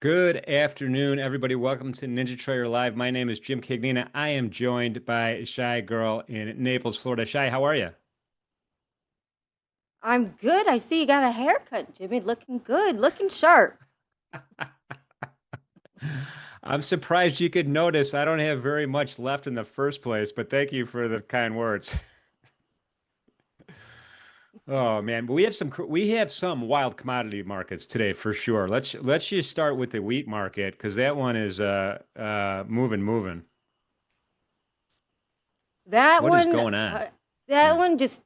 Good afternoon, everybody. Welcome to NinjaTrader Live. My name is Jim Cagnina. I am joined by Shy Girl in Naples, Florida. Shy, how are you? I'm good. I see you got a haircut, Jimmy. Looking good, looking sharp. I'm surprised you could notice. I don't have very much left in the first place, but thank you for the kind words. Oh man, but we have some wild commodity markets today for sure. Let's just start with the wheat market because that one is moving. That What is one, going on? that Yeah. one just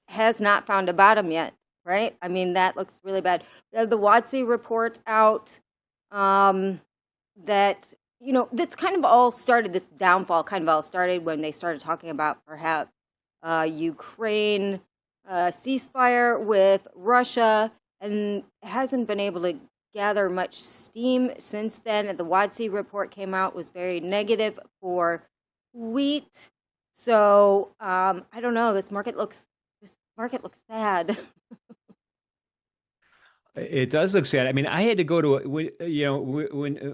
has not found a bottom yet, right? I mean, that looks really bad. The WOTC report out um, that this kind of all started. This downfall kind of all started when they started talking about perhaps Ukraine ceasefire with Russia, and hasn't been able to gather much steam since then. And the WOTC report came out was very negative for wheat. So I don't know. This market looks sad. It does look sad. I mean, I had to go to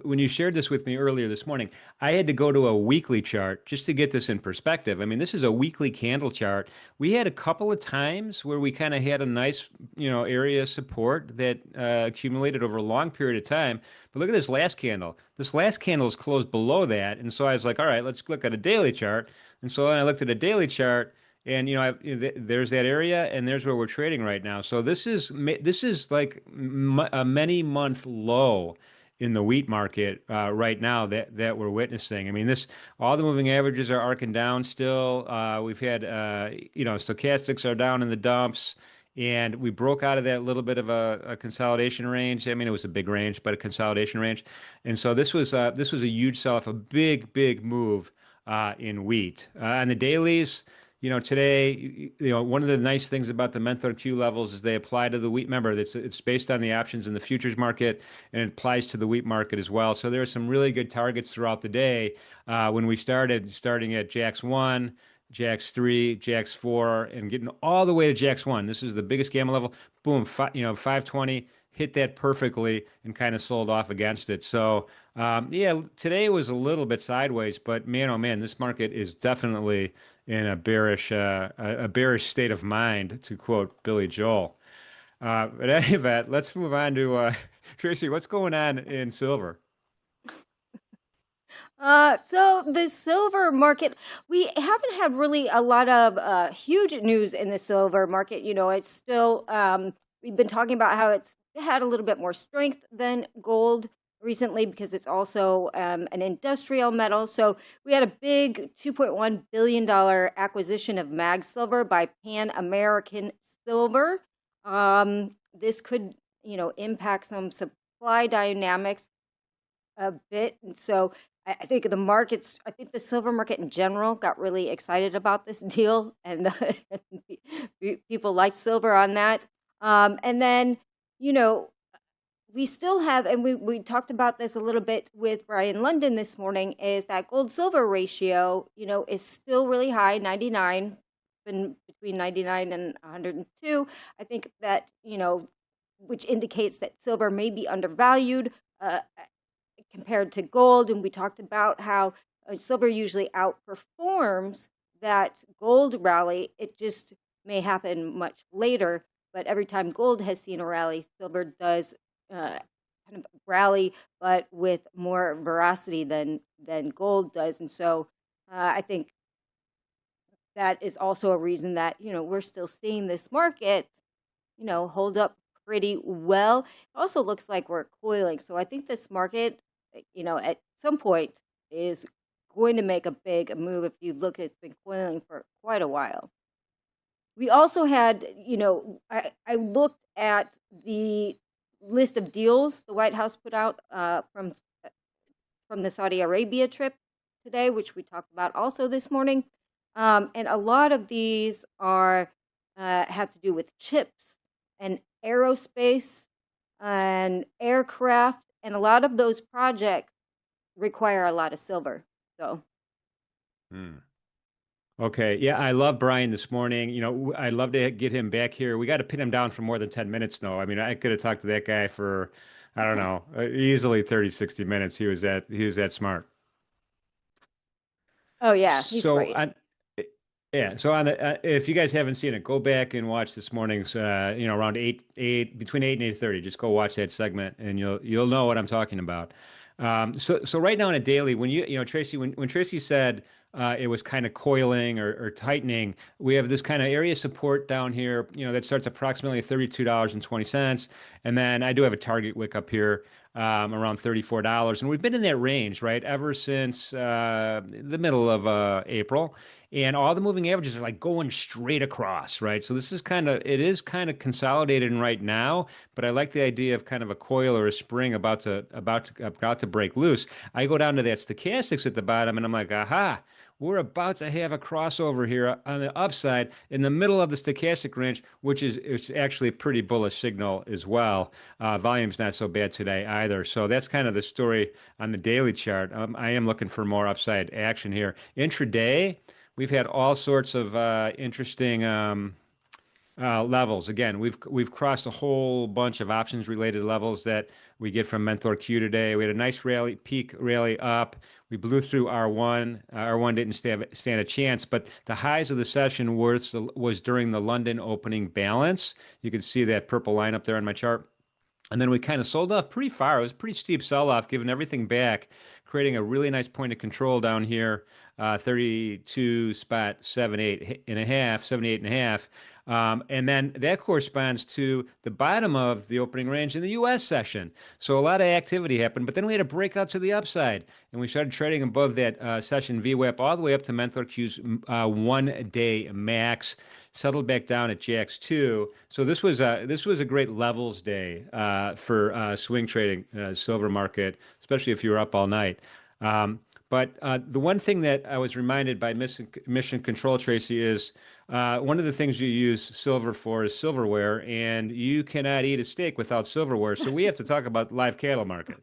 when you shared this with me earlier this morning, I had to go to a weekly chart just to get this in perspective. I mean, this is a weekly candle chart. We had a couple of times where we kind of had a nice, area of support that accumulated over a long period of time. But look at this last candle. This last candle is closed below that, and so I was like, all right, let's look at a daily chart. And so then I looked at a daily chart. And there's that area, and there's where we're trading right now. So this is like a many month low in the wheat market right now that we're witnessing. I mean, this all the moving averages are arcing down still. We've had stochastics are down in the dumps. And we broke out of that little bit of a consolidation range. I mean, it was a big range, but a consolidation range. And so this was a huge sell-off, a big move in wheat. On the dailies, today, one of the nice things about the Menthor Q levels is they apply to the wheat. Remember, it's based on the options in the futures market, and it applies to the wheat market as well. So there are some really good targets throughout the day. When we starting at Jax 1, Jax 3, Jax 4, and getting all the way to Jax 1. This is the biggest gamma level. Boom, 520 hit that perfectly and kind of sold off against it. So yeah, today was a little bit sideways, but man, oh man, this market is definitely in a bearish state of mind, to quote Billy Joel. But anyway, let's move on to Tracy. What's going on in silver? So the silver market, we haven't had really a lot of huge news in the silver market. It's still, we've been talking about how it's had a little bit more strength than gold recently because it's also an industrial metal. So we had a big $2.1 billion acquisition of Mag Silver by Pan American Silver. This could, impact some supply dynamics a bit. And so I think I think the silver market in general got really excited about this deal, and people liked silver on that. And then, you know, we still have, and we talked about this a little bit with Brian London this morning, is that gold silver ratio, is still really high, 99, been between 99 and 102. I think that, which indicates that silver may be undervalued. Compared to gold. And we talked about how silver usually outperforms that gold rally. It just may happen much later. But every time gold has seen a rally, silver does kind of rally, but with more veracity than gold does. And so I think that is also a reason that we're still seeing this market hold up pretty well. It also looks like we're coiling. So I think this market, at some point is going to make a big move. If you look, it's been coiling for quite a while. We also had, I looked at the list of deals the White House put out from the Saudi Arabia trip today, which we talked about also this morning. And a lot of these are have to do with chips and aerospace and aircraft, and a lot of those projects require a lot of silver. So, Hmm. Okay. Yeah, I love Brian this morning. I'd love to get him back here. We got to pin him down for more than 10 minutes, though. I mean, I could have talked to that guy for I don't know, easily 30, 60 minutes. He was that smart. Oh yeah, he's So great. on, yeah. So on the if you guys haven't seen it, go back and watch this morning's around between 8 and 8:30. Just go watch that segment, and you'll know what I'm talking about. So right now in a daily, when Tracy, when Tracy said it was kind of coiling or tightening, we have this kind of area support down here, that starts approximately $32.20, and then I do have a target wick up here around $34. And we've been in that range, right, ever since the middle of April. And all the moving averages are like going straight across, right? So it is kind of consolidated right now, but I like the idea of kind of a coil or a spring about to break loose. I go down to that stochastics at the bottom and I'm like, aha, we're about to have a crossover here on the upside in the middle of the stochastic range, which is it's actually a pretty bullish signal as well. Volume's not so bad today either. So that's kind of the story on the daily chart. I am looking for more upside action here. Intraday, we've had all sorts of interesting levels. Again, we've crossed a whole bunch of options related levels that we get from Mentor Q today. We had a nice rally, peak rally up. We blew through R1. R1 didn't stand a chance, but the highs of the session was during the London opening balance. You can see that purple line up there on my chart. And then we kind of sold off pretty far. It was a pretty steep sell-off, giving everything back, creating a really nice point of control down here, 32.78 and a half, 78 and a half. And then that corresponds to the bottom of the opening range in the US session. So a lot of activity happened, but then we had a breakout to the upside, and we started trading above that session VWAP all the way up to Mentor Q's 1 day max, settled back down at JAX 2. So this was a great levels day for swing trading, silver market, especially if you were up all night. But the one thing that I was reminded by Mission Control Tracy is one of the things you use silver for is silverware, and you cannot eat a steak without silverware. So we have to talk about live cattle market.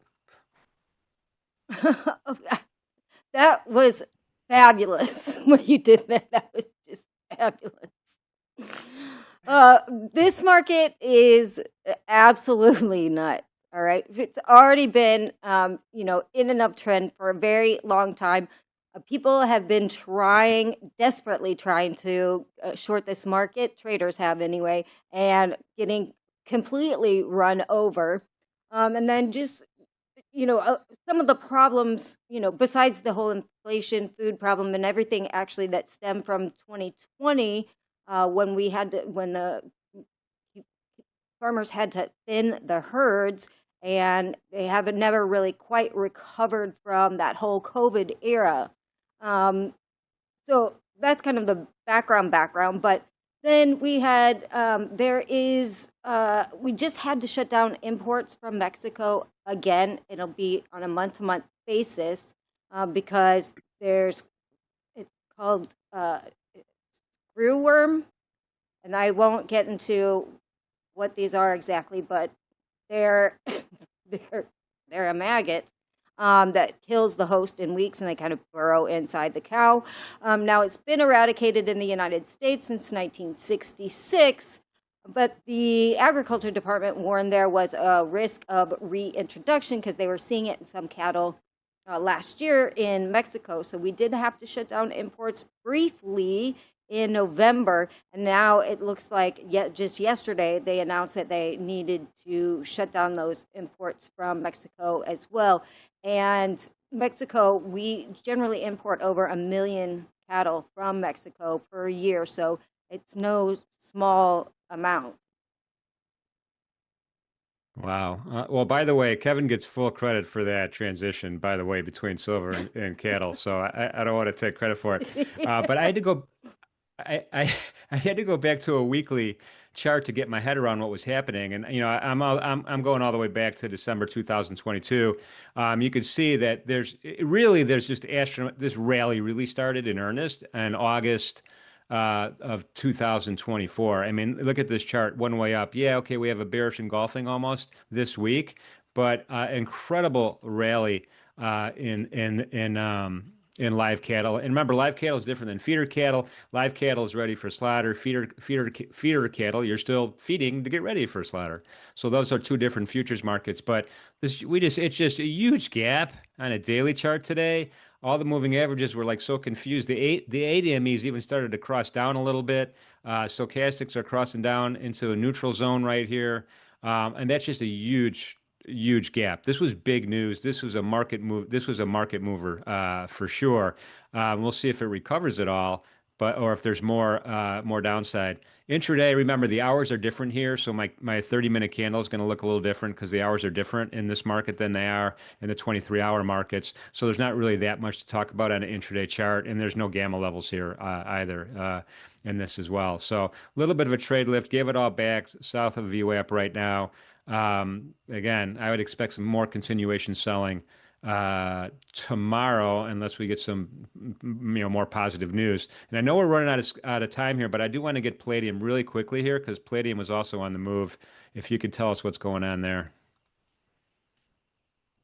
That was fabulous when you did that. That was just fabulous. This market is absolutely nuts. All right, it's already been, in an uptrend for a very long time. People have been desperately trying to short this market. Traders have anyway, and getting completely run over. And then just some of the problems, besides the whole inflation, food problem, and everything actually that stemmed from 2020, when the farmers had to thin the herds, and they haven't never really quite recovered from that whole COVID era. So that's kind of the background. But then we had we just had to shut down imports from Mexico again. It'll be on a month-to-month basis because it's called screwworm, and I won't get into what these are exactly, but they're they're a maggot that kills the host in weeks, and they kind of burrow inside the cow. Now, it's been eradicated in the United States since 1966, but the Agriculture Department warned there was a risk of reintroduction because they were seeing it in some cattle last year in Mexico. So we did have to shut down imports briefly in November, and now it looks like just yesterday they announced that they needed to shut down those imports from Mexico as well. And Mexico, we generally import over 1 million cattle from Mexico per year, so it's no small amount. Wow. Well, by the way, Kevin gets full credit for that transition, by the way, between silver and cattle. So I don't want to take credit for it. But I had to go. I had to go back to a weekly chart to get my head around what was happening, and I'm going all the way back to December 2022. You can see that there's just this rally really started in earnest in August of 2024. I mean, look at this chart, one way up. Yeah, okay, we have a bearish engulfing almost this week, but incredible rally in in live cattle. And remember, live cattle is different than feeder cattle. Live cattle is ready for slaughter. Feeder cattle, you're still feeding to get ready for slaughter. So those are two different futures markets. But it's just a huge gap on a daily chart today. All the moving averages were like so confused. The ADMEs even started to cross down a little bit. Stochastics are crossing down into a neutral zone right here. And that's just a huge gap. This was big news. This was a market move. This was a market mover for sure. We'll see if it recovers at all, or if there's more downside. Intraday, remember the hours are different here, so my 30-minute candle is going to look a little different because the hours are different in this market than they are in the 23-hour markets. So there's not really that much to talk about on an intraday chart, and there's no gamma levels here either. In this as well. So a little bit of a trade lift, gave it all back south of VWAP right now. Again, I would expect some more continuation selling tomorrow unless we get some more positive news. And I know we're running out of time here, but I do want to get palladium really quickly here because palladium was also on the move. If you could tell us what's going on there.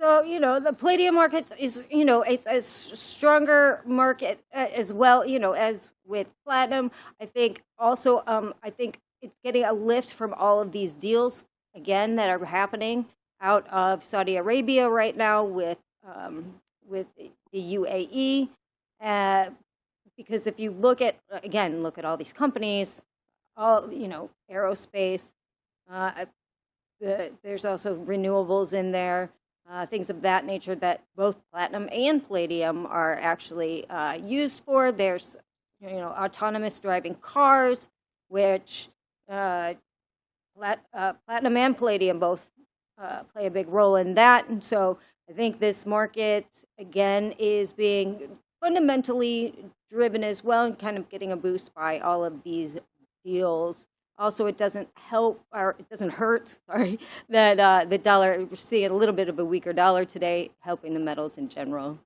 So, the palladium market is, it's a stronger market as well, as with platinum. I think also, I think it's getting a lift from all of these deals, again, that are happening out of Saudi Arabia right now with the UAE. Because if you look at all these companies, all, aerospace, there's also renewables in there. Things of that nature that both platinum and palladium are actually used for. There's, autonomous driving cars, which platinum and palladium both play a big role in that. And so I think this market, again, is being fundamentally driven as well and kind of getting a boost by all of these deals. Also, it doesn't help, or it doesn't hurt, sorry, that the dollar, we're seeing a little bit of a weaker dollar today, helping the metals in general.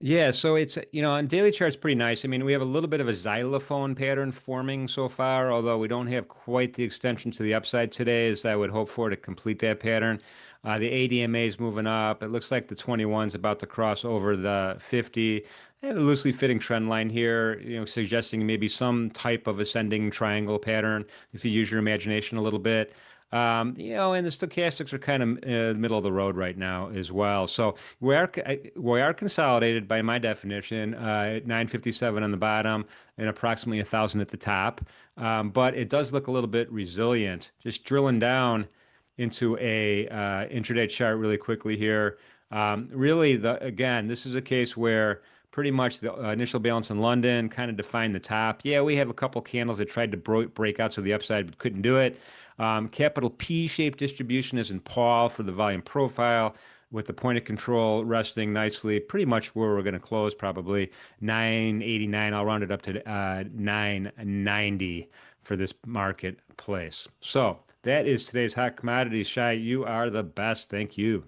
Yeah, so it's, on daily charts, pretty nice. I mean, we have a little bit of a xylophone pattern forming so far, although we don't have quite the extension to the upside today as I would hope for to complete that pattern. The ADMA is moving up. It looks like the 21 is about to cross over the 50. I have a loosely fitting trend line here, suggesting maybe some type of ascending triangle pattern if you use your imagination a little bit. And the stochastics are kind of middle of the road right now as well. So we are consolidated by my definition at 957 on the bottom and approximately 1,000 at the top. But it does look a little bit resilient. Just drilling down into a intraday chart really quickly here. Really, again, this is a case where pretty much the initial balance in London kind of defined the top. Yeah, we have a couple candles that tried to break out to the upside but couldn't do it. Capital P-shaped distribution is in Paul for the volume profile, with the point of control resting nicely, pretty much where we're going to close, probably 989. I'll round it up to 990 for this marketplace. So that is today's hot commodities. Shai, you are the best. Thank you.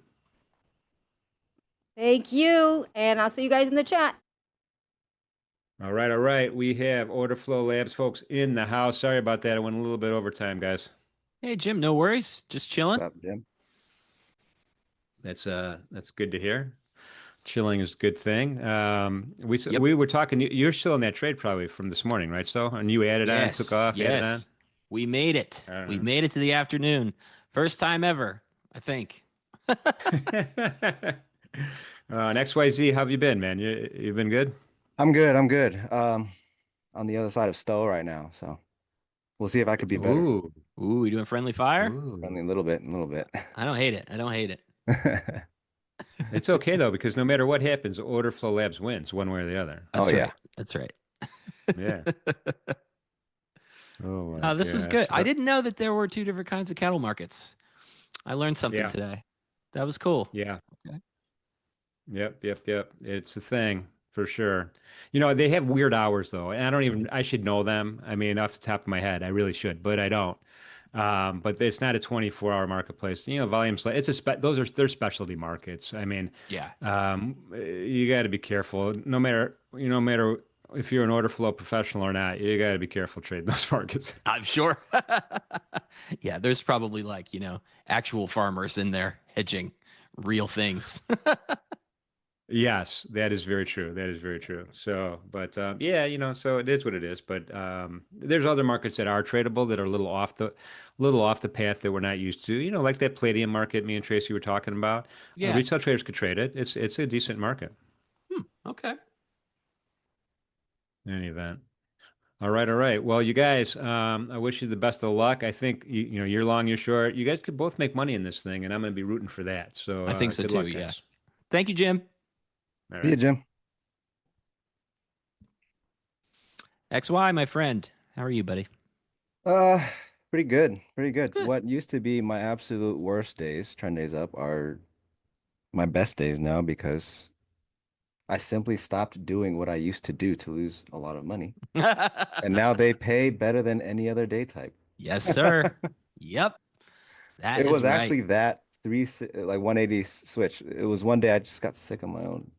Thank you, and I'll see you guys in the chat. All right. We have OrderFlow Labs folks in the house. Sorry about that. I went a little bit over time, guys. Hey, Jim, no worries. Just chilling. What's up, Jim? That's good to hear. Chilling is a good thing. Yep. We were talking. You're still in that trade probably from this morning, right? So, and you added on, took off, added on. We made it. We made it to the afternoon. First time ever, I think. XYZ, how have you been, man? You've been good? I'm good. On the other side of Stowe right now, so we'll see if I could be better. Ooh, you doing friendly fire? Friendly a little bit. I don't hate it. It's okay though, because no matter what happens, OrderFlow Labs wins one way or the other. That's right. Yeah. This was good. I didn't know that there were two different kinds of cattle markets. I learned something today. That was cool. Yeah. Okay. Yep. It's a thing for sure. They have weird hours though, and I should know them. I mean, off the top of my head, I really should, but I don't. But it's not a 24-hour marketplace. Volumes, they're specialty markets. I mean, you got to be careful. No matter if you're an order flow professional or not, you got to be careful trading those markets. I'm sure. Yeah, there's probably actual farmers in there hedging real things. Yes, that is very true. That is very true. So, but yeah, so it is what it is. But there's other markets that are tradable that are a little off the path that we're not used to. Like that palladium market me and Tracy were talking about. Yeah. Retail traders could trade it. It's a decent market Okay. in any event. All right, all right. Well, you guys, I wish you the best of luck. I think you're long, you're short. You guys could both make money in this thing, and I'm going to be rooting for that. So, I think so good too. luck, Yeah. guys. Thank you, Jim. All See you, right. Jim. XY, my friend. How are you, buddy? Uh, pretty good. Pretty good. Good. What used to be my absolute worst days, trend days up, are my best days now because I simply stopped doing what I used to do to lose a lot of money. And now they pay better than any other day type. Yes, sir. Yep. That It is was right. actually that like 180 switch. It was one day I just got sick of my own,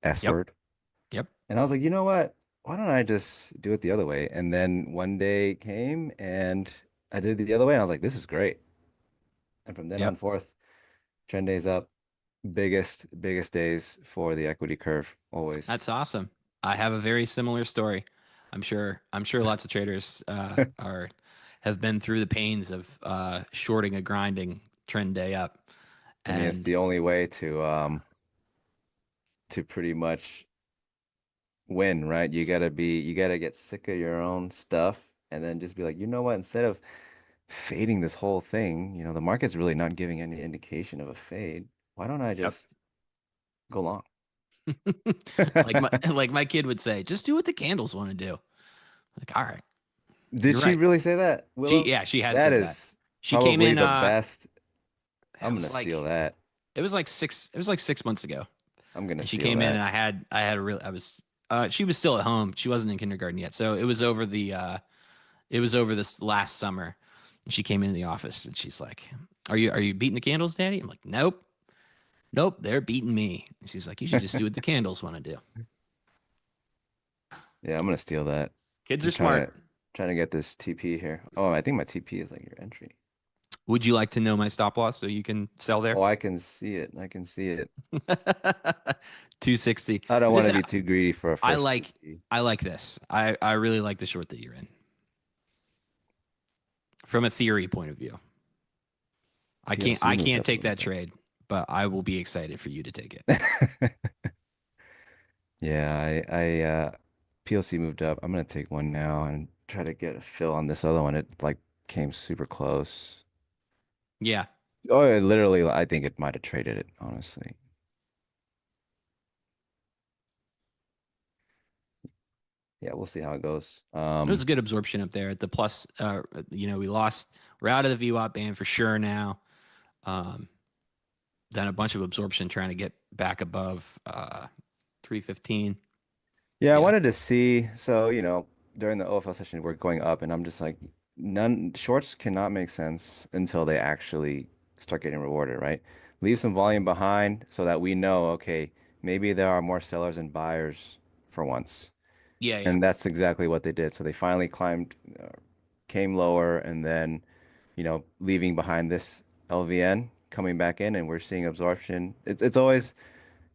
S Yep. word. Yep. And I was like, you know what? Why don't I just do it the other way? And then one day came and I did it the other way. And I was like, this is great. And from then on Yep. forth, trend days up, biggest days for the equity curve always. That's awesome. I have a very similar story. I'm sure lots of traders have been through the pains of shorting a grinding trend day up. I mean, it's And the only way to pretty much win, right? You gotta get sick of your own stuff and then just be like, you know what, instead of fading this whole thing, the market's really not giving any indication of a fade. Why don't I yep. just go long? like my kid would say, just do what the candles want to do. Like, all right. Did You're she right. really say that, Willow? She has That said that. is She came probably in the best. that I'm was gonna like steal that. it was like 6 months ago. I'm gonna And she steal came in and that. I had a real I was she was still at home. She wasn't in kindergarten yet. So it was over this last summer. And she came into the office and she's like, Are you beating the candles, Daddy? I'm like, Nope. Nope, they're beating me. And she's like, You should just do what the candles want to do. Yeah, I'm gonna steal that. Kids I'm are smart. trying to get this TP here. Oh, I think my TP is like your entry. Would you like to know my stop loss so you can sell there? Oh, I can see it. I can see it. 260. I don't want This to be too greedy for a I first like TP. I like this. I really like the short that you're in. From a theory point of view. I PLC moved can't up a take little that bit. trade, but I will be excited for you to take it. Yeah, I PLC moved up. I'm gonna take one now and try to get a fill on this other one. It like came super close. Yeah. Oh, it literally, I think it might have traded it, honestly. Yeah, we'll see how it goes. It was a good absorption up there at the plus. We're out of the VWAP band for sure now. Then a bunch of absorption trying to get back above 315. Yeah, I Yeah. wanted to see. So, during the OFL session, we're going up, and I'm just like, shorts cannot make sense until they actually start getting rewarded, right? Leave some volume behind so that we know, okay, maybe there are more sellers and buyers for once. Yeah, yeah. And that's exactly what they did. So they finally came lower, and then, leaving behind this LVN, coming back in, and we're seeing absorption. It's always,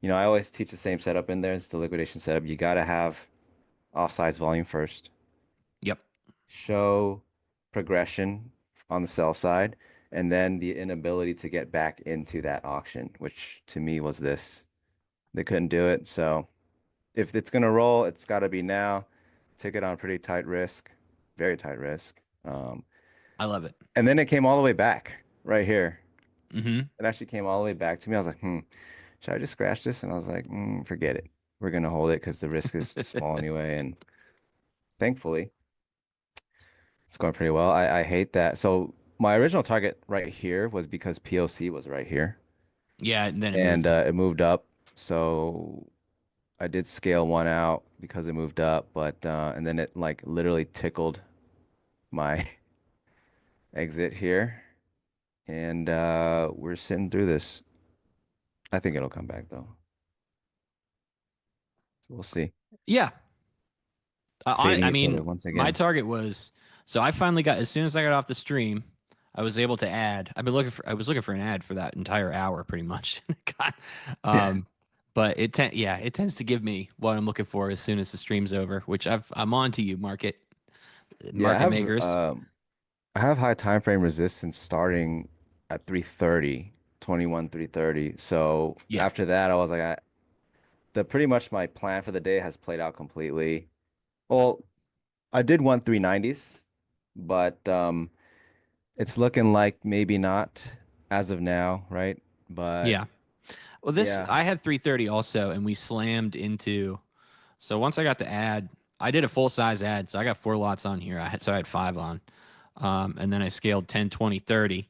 I always teach the same setup in there. It's the liquidation setup. You got to have offsize volume first, Yep. show progression on the sell side, and then the inability to get back into that auction, which to me was this. They couldn't do it. So if it's going to roll, it's got to be now. Ticket on pretty tight risk, very tight risk. I love it. And then it came all the way back right here. Mm-hmm. It actually came all the way back to me. I was like, should I just scratch this? And I was like, forget it. We're going to hold it because the risk is small anyway. And thankfully, it's going pretty well. I hate that. So my original target right here was because POC was right here. Yeah, and then it And moved. it moved up. So I did scale one out because it moved up. But and then it like literally tickled my exit here. And we're sitting through this. I think it'll come back though. So we'll see. Yeah. Fading I each other mean, once my again. target was so I finally got as soon as I got off the stream, I was able to add. I was looking for an ad for that entire hour pretty much. God. But it tends to give me what I'm looking for as soon as the stream's over, which I'm on to you, Yeah, market makers. I have high time frame resistance starting at 330, 21 330. So Yeah. after that, I was like, the pretty much my plan for the day has played out completely. Well, I did want 390s, but it's looking like maybe not as of now, right? But Yeah. Well, this yeah, I had 330 also, and we slammed into. So once I got the ad, I did a full size ad, so I got 4 lots on here. I had 5 on, and then I scaled 10, 20, 30.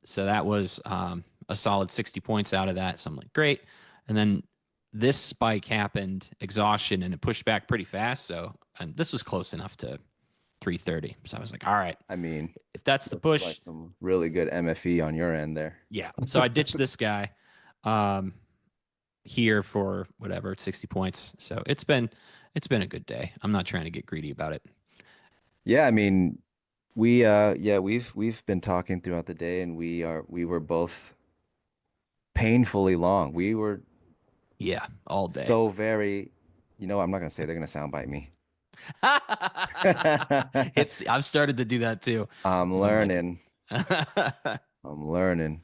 So that was a solid 60 points out of that. So I'm like, great. And then this spike happened, exhaustion, and it pushed back pretty fast. So and this was close enough to 330. So I was like, all right, I mean, if that's the looks like push, some really good MFE on your end there. yeah. So I ditched this guy um, here for whatever 60 points. So it's been a good day. I'm not trying to get greedy about it. Yeah, I mean, yeah, we've been talking throughout the day and we were both painfully long. We were Yeah, all day. so very, I'm not gonna say they're gonna soundbite me. It's I've started to do that too. I'm And I'm like, learning. I'm learning.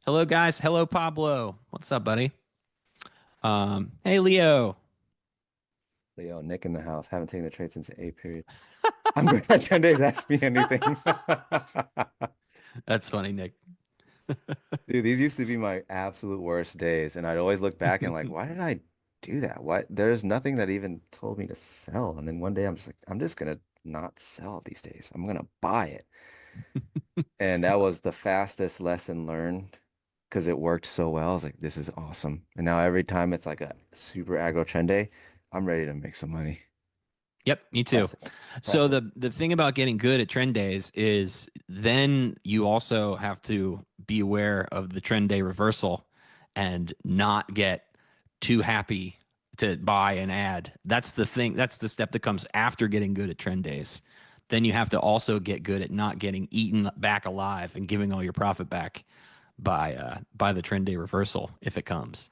hello guys. Hello Pablo. What's up, buddy? Hey Leo. Leo, Nick in the house. Haven't taken a trade since the A period. I'm glad 10 days ask me anything. That's funny, Nick. Dude, these used to be my absolute worst days, and I'd always look back and like, why did I do that? What? There's nothing that even told me to sell. And then one day I'm just like, I'm just gonna not sell these days. I'm gonna buy it. And that was the fastest lesson learned because it worked so well. I was like, this is awesome. And now every time it's like a super aggro trend day, I'm ready to make some money. Yep, me too. Impressive. So Impressive. the thing about getting good at trend days is then you also have to be aware of the trend day reversal and not get too happy to buy and add. That's the thing. That's the step that comes after getting good at trend days. Then you have to also get good at not getting eaten back alive and giving all your profit back by the trend day reversal if it comes.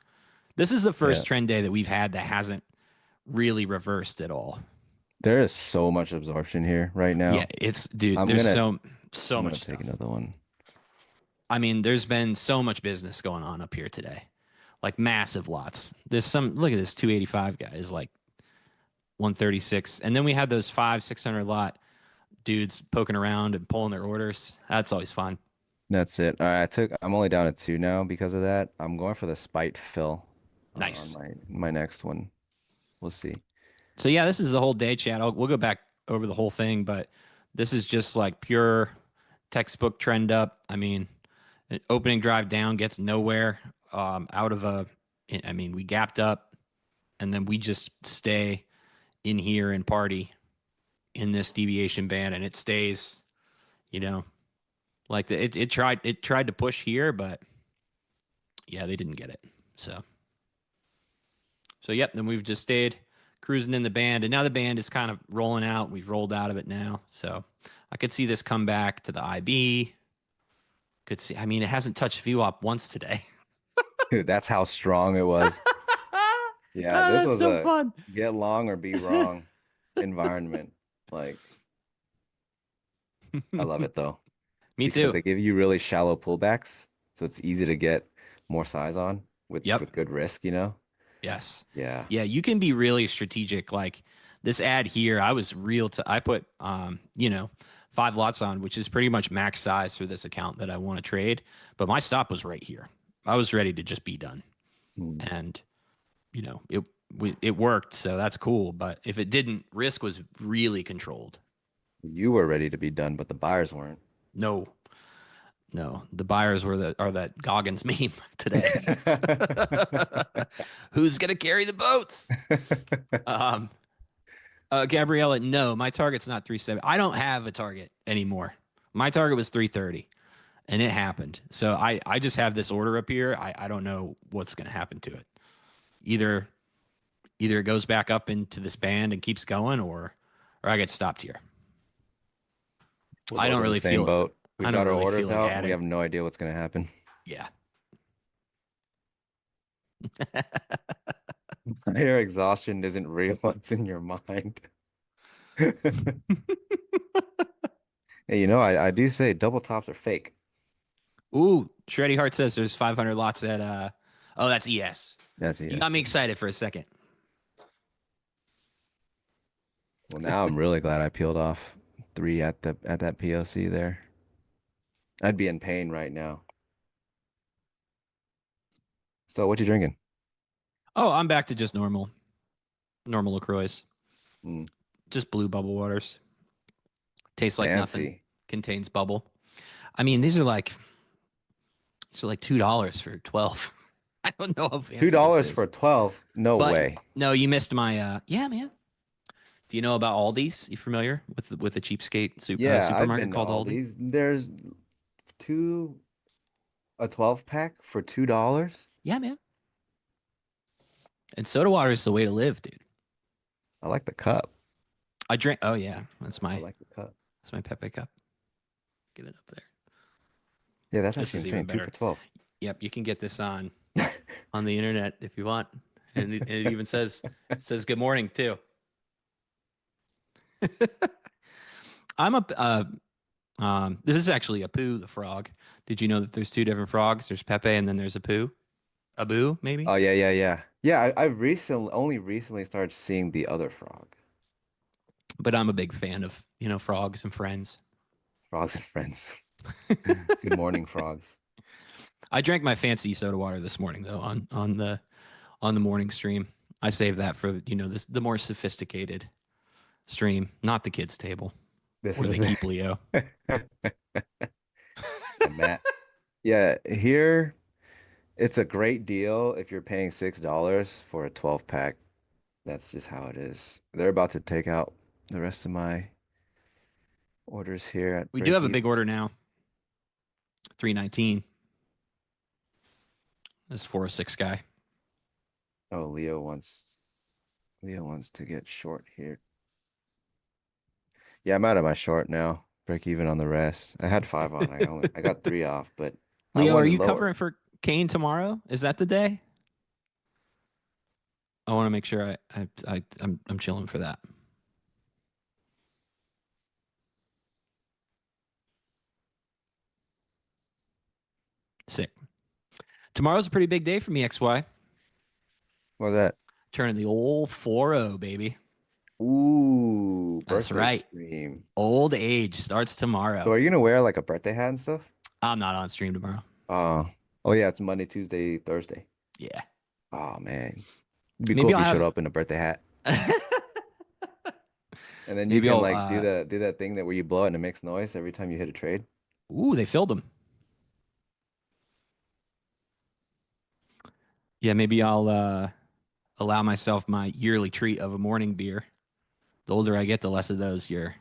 This is the Yeah. first trend day that we've had that hasn't really reversed at all. There is so much absorption here right Yeah, now. it's dude, I'm there's gonna so I'm gonna much take stuff. another one. I mean, there's been so much business going on up here today. Like massive lots. There's some look at this 285 guy is like 136. And then we had those 600 lot dudes poking around and pulling their orders. That's always fun. That's it. All right, I'm only down at two now because of that. I'm going for the spite fill on Nice. my next one. We'll see. So yeah, this is the whole day chat. We'll go back over the whole thing, but this is just like pure textbook trend up. I mean, an opening drive down gets nowhere out of a. I mean, we gapped up, and then we just stay in here and party in this deviation band, and it stays. You know, like it tried to push here, but yeah, they didn't get it. So yep. Then we've just stayed cruising in the band, and now the band is kind of rolling out. We've rolled out of it now, so I could see this come back to the IB. Could see. I mean, it hasn't touched VWAP once today. Dude, that's how strong it was. Yeah, Oh, this that's was so a fun. get long or be wrong environment. Like, I love it though, Me because too. they give you really shallow pullbacks, so it's easy to get more size on Yep. with good risk. Yes. Yeah. Yeah, you can be really strategic. Like this ad here, I was real to I put 5 lots on, which is pretty much max size for this account that I want to trade. But my stop was right here. I was ready to just be done. Hmm. And it worked, so that's cool. But if it didn't, risk was really controlled. You were ready to be done, but the buyers weren't. No, no, the buyers are that Goggins meme today. Who's gonna carry the boats? Um, Gabriella, no, my target's not 370. I don't have a target anymore. My target was 330, and it happened. So I just have this order up here. I don't know what's gonna happen to it. Either it goes back up into this band and keeps going, or I get stopped here. We're I both don't in the really same feel boat. We've I don't got our really feel orders like out and we adding. have no idea what's going to happen. Yeah. Your exhaustion isn't real, it's in your mind. Hey, I do say double tops are fake. Ooh, Shreddy Heart says there's 500 lots at oh, that's ES. That's You got me yes. excited for a second. Well, now I'm really glad I peeled off 3 at that POC there. I'd be in pain right now. So what you drinking? Oh, I'm back to just normal LaCroix. Mm, Just blue bubble waters. Tastes like nothing. fancy. Contains bubble. I mean, these are like $2 for 12. I don't know how $2 fancy this is. for 12? No But way. no, you missed my yeah, man. Do you know about Aldi's? You familiar with a cheapskate Yeah, I've supermarket been to called all Aldi? these. There's a 12 pack for $2. Yeah, man. And soda water is the way to live, dude. I like the cup. I drink. Oh yeah, that's I my like the cup. Pepe cup. Get it up there. Yeah, that's This actually is even insane. 2 better. for 12. Yep, you can get this on the internet if you want, and it even says good morning too. I'm a this is actually Apu the frog. Did you know that there's 2 different frogs? There's Pepe and then there's Apu. Abu maybe. Oh yeah, yeah, yeah. Yeah, I only recently started seeing the other frog. But I'm a big fan of frogs and friends. Frogs and friends. Good morning, frogs. I drank my fancy soda water this morning though on the morning stream. I saved that for the more sophisticated stream, not the kids table This where they is keep Leo. and Matt. Yeah, here it's a great deal if you're paying $6 for a 12 pack. That's just how it is. They're about to take out the rest of my orders here at We do have a Breaky. big order now. 319. This 406 guy. Oh, Leo wants to get short here. Yeah, I'm out of my short now. Break even on the rest. I had 5 on. I got 3 off, but I Leo, are wanted you lower. covering for Kane tomorrow? Is that the day? I want to make sure I'm chilling for that. Sick. Tomorrow's a pretty big day for me, XY. What was that? Turning the old 4-0, baby. Ooh, That's birthday right. stream. Old age starts tomorrow. So are you gonna wear like a birthday hat and stuff? I'm not on stream tomorrow. Oh yeah, it's Monday, Tuesday, Thursday. Yeah. Oh man. It'd be Maybe cool if I'll you showed have up in a birthday hat. And then you maybe can I'll like do that thing where you blow it and it makes noise every time you hit a trade. Ooh, they filled him. Yeah, maybe I'll allow myself my yearly treat of a morning beer. The older I get, the less of those you're,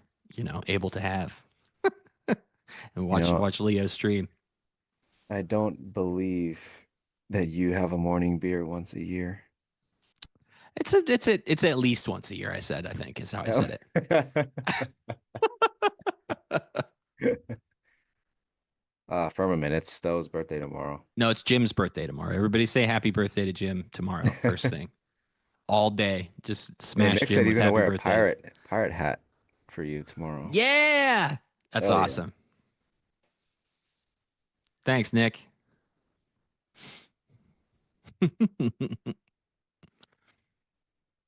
able to have. And watch Leo stream. I don't believe that you have a morning beer once a year. It's at least once a year, I said, I think is how I said it. Firmament, it's Stowe's birthday tomorrow. No, it's Jim's birthday tomorrow. Everybody say happy birthday to Jim tomorrow, first thing. All day. Just smash Nick Jim said with he's gonna happy wear a birthdays. pirate hat for you tomorrow. Yeah. That's Hell yeah. awesome. Thanks, Nick.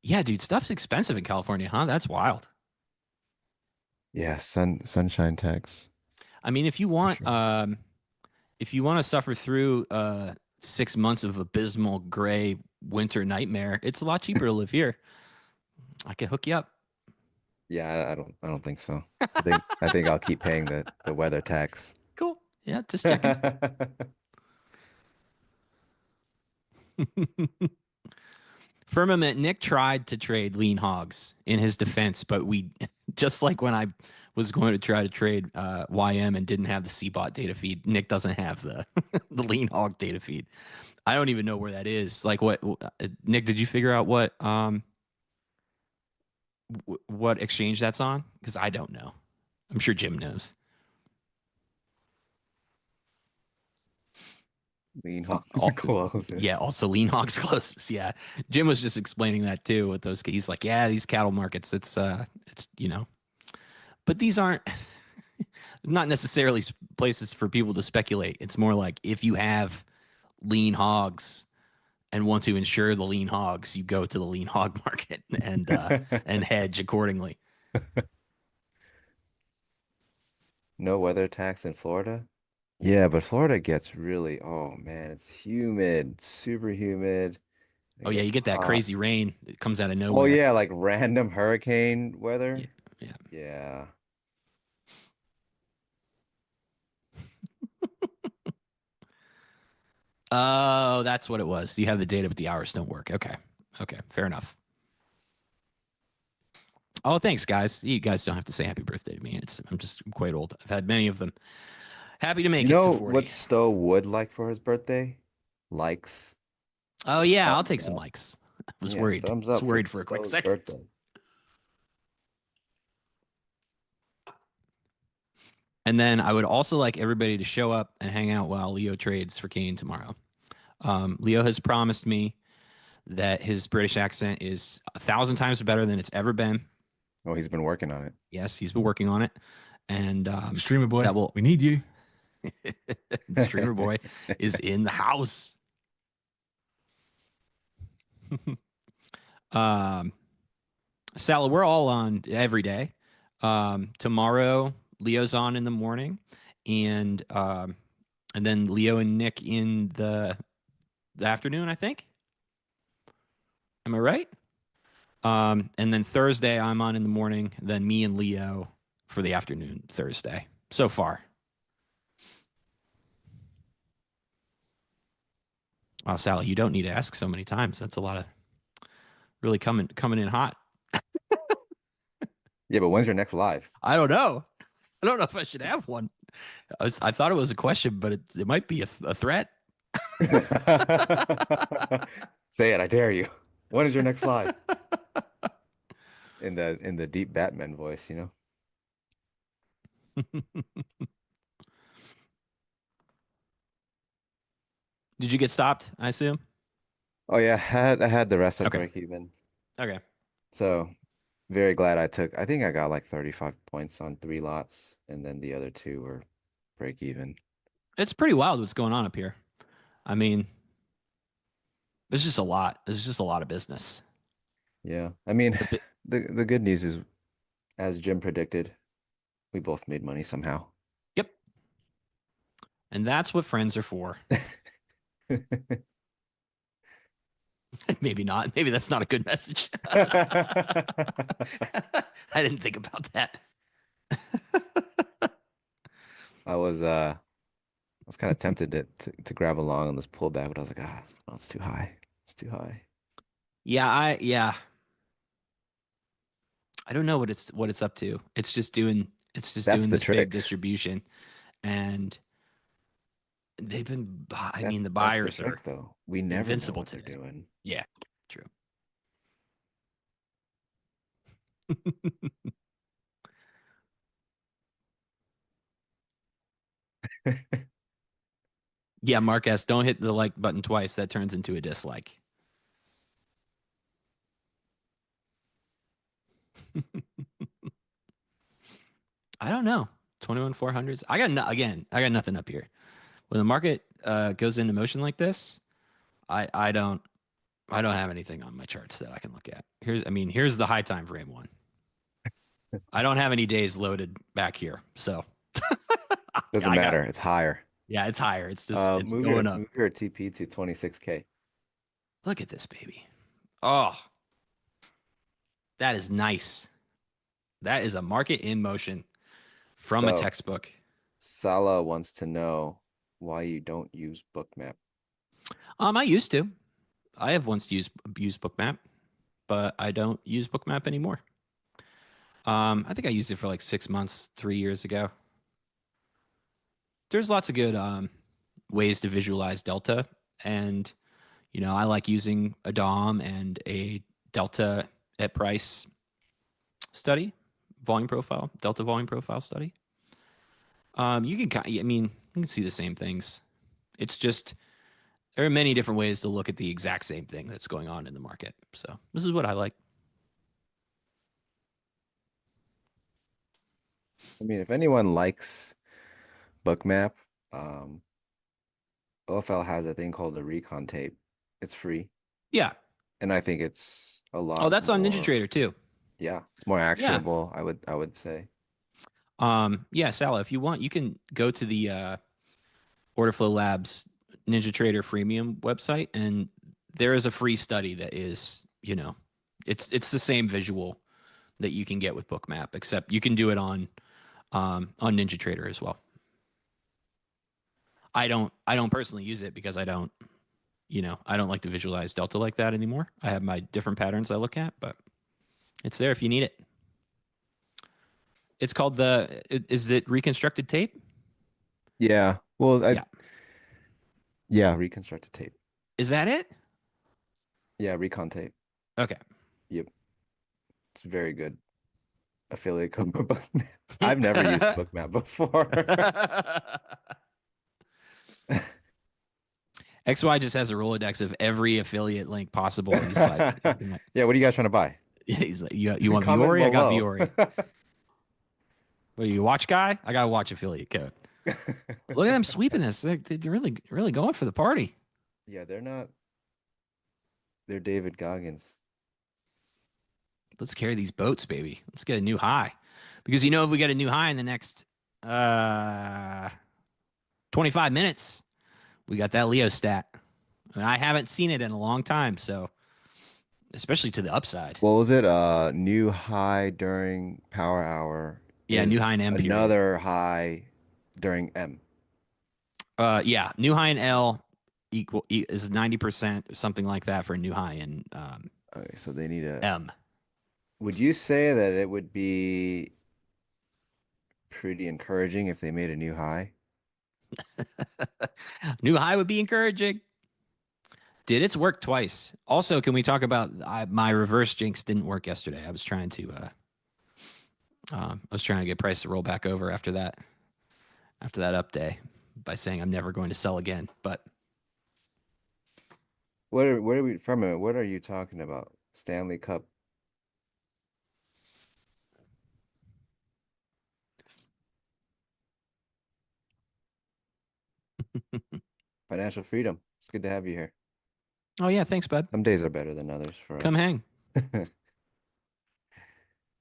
Yeah, dude, stuff's expensive in California, huh? That's wild. Yeah, sunshine tax. I mean, if you want sure. to suffer through 6 months of abysmal gray winter nightmare, it's a lot cheaper to live here. I can hook you up. Yeah, I don't think so. I think I'll keep paying the weather tax. Cool. Yeah, just checking. Firmament, Nick tried to trade lean hogs in his defense, but we just like when I was going to try to trade YM and didn't have the CBOT data feed, Nick doesn't have the the lean hog data feed. I don't even know where that is. Like what Nick, did you figure out what exchange that's on? Because I don't know. I'm sure Jim knows. Lean Hogs Yeah, closes. also lean hogs closes. Yeah, Jim was just explaining that too with those. He's like, yeah, these cattle markets, it's but these aren't not necessarily places for people to speculate. It's more like if you have lean hogs and want to insure the lean hogs, you go to the lean hog market and hedge accordingly. No weather attacks in Florida? Yeah, but Florida gets really, oh man, it's humid, super humid. It Oh yeah, gets you get that hot. crazy rain. It comes out of Oh nowhere. yeah, like random hurricane Yeah, weather. yeah. Yeah. Oh, that's what it was. You have the data, but the hours don't work. Okay, okay, fair enough. Oh, thanks, guys. You guys don't have to say happy birthday to me. I'm just quite old. I've had many of them. Happy to You make it to know 40. what Stowe would like for his birthday? Likes. Oh yeah, I'll Thumbs take some up. likes. I was Yeah, worried. I thumbs was up for worried for a quick Stowe's second. birthday. And then I would also like everybody to show up and hang out while Leo trades for Kane tomorrow. Leo has promised me that his British accent is 1,000 times better than it's ever been. Oh, he's been working on it. Yes, he's been working on it, and Streamer boy, that will. we need you. Streamer boy is in the house. um, Sala, we're all on every day. Tomorrow, Leo's on in the morning, and then Leo and Nick in the afternoon, I think. Am I right? And then Thursday, I'm on in the morning. Then me and Leo for the afternoon Thursday. So far. Oh, Sally, you don't need to ask so many times. That's a lot of really coming in hot. Yeah, but when's your next live? I don't know. I don't know if I should have one. I thought it was a question, but it might be a threat. Say it, I dare you. When is your next live? In the deep Batman voice, you know? Did you get stopped? I assume. Oh yeah, I had the rest at Okay. break even. Okay. So very glad I think I got like 35 points on 3 lots, and then the other two were break even. It's pretty wild what's going on up here. I mean, there's just a lot. There's just a lot of business. Yeah. I mean, The bi- the good news is, as Jim predicted, we both made money somehow. Yep. And that's what friends are for. Maybe not. Maybe that's not a good message. I didn't think about that. I was kind of tempted to grab along on this pullback, but I was like, no, it's too high. It's too high. Yeah. I don't know what it's up to. It's just doing That's this the big trick. distribution, and they've been. I mean, the That's the buyers are trick, though. We never know invincible what they're today. doing. Yeah, true. Yeah, Marquez, don't hit the like button twice. That turns into a dislike. I don't know. 21,400s. I got nothing up here. When the market goes into motion like this, I don't have anything on my charts that I can look at. Here's the high time frame one. I don't have any days loaded back here, so Doesn't matter. It's higher. Yeah, it's higher. It's just it's going up. Move your TP to 26K. Look at this baby. Oh, that is nice. That is a market in motion from a So, textbook. Sala wants to know why you don't use Bookmap. I used to. I have once used Bookmap, but I don't use Bookmap anymore. I think I used it for like 6 months, 3 years ago. There's lots of good ways to visualize delta, and I like using a DOM and a delta at price study, delta volume profile study. You can see the same things. It's just There are many different ways to look at the exact same thing that's going on in the market. So this is what I like. I mean, if anyone likes Bookmap, um, OFL has a thing called the recon tape. It's free, Yeah. and I think it's a Oh, lot that's on more. NinjaTrader too. Yeah, it's more Yeah. actionable. I would say. Yeah, Sal, if you want, you can go to the OrderFlow Labs NinjaTrader freemium website, and there is a free study that is, it's the same visual that you can get with Bookmap, except you can do it on NinjaTrader as well. I don't personally use it because I don't like to visualize delta like that anymore. I have my different patterns I look at, but it's there if you need it. It's called is it reconstructed tape? Yeah. Well, Yeah. yeah, reconstructed tape. Is that it? Yeah, recon tape. Okay. Yep. It's very good. Affiliate code for Bookmap. I've never used Bookmap before. XY just has a Rolodex of every affiliate link possible. He's like, yeah, what are you guys trying to buy? he's like, you want Comment Viore? I got below. Viore. What are you, a watch guy? I got a watch affiliate code. Look at them sweeping this. They're really, really going for the party. Yeah, they're not. They're David Goggins. Let's carry these boats, baby. Let's get a new high. Because if we get a new high in the next 25 minutes, we got that Leo stat. And I haven't seen it in a long time, so especially to the upside. What was it? New high during power hour. Yeah, new high in M period. Another high during M. Yeah, new high in L is 90% or something like that for a new high in Okay, so they need a M. Would you say that it would be pretty encouraging if they made a new high? New high would be encouraging. Did it's worked twice. Also, can we talk about my reverse jinx didn't work yesterday? I was trying to get price to roll back over after that up day by saying I'm never going to sell again. But What are we from? What are you talking about? Stanley Cup. Financial freedom. It's good to have you here. oh yeah, thanks, bud. Some days are better than others for Come us. hang.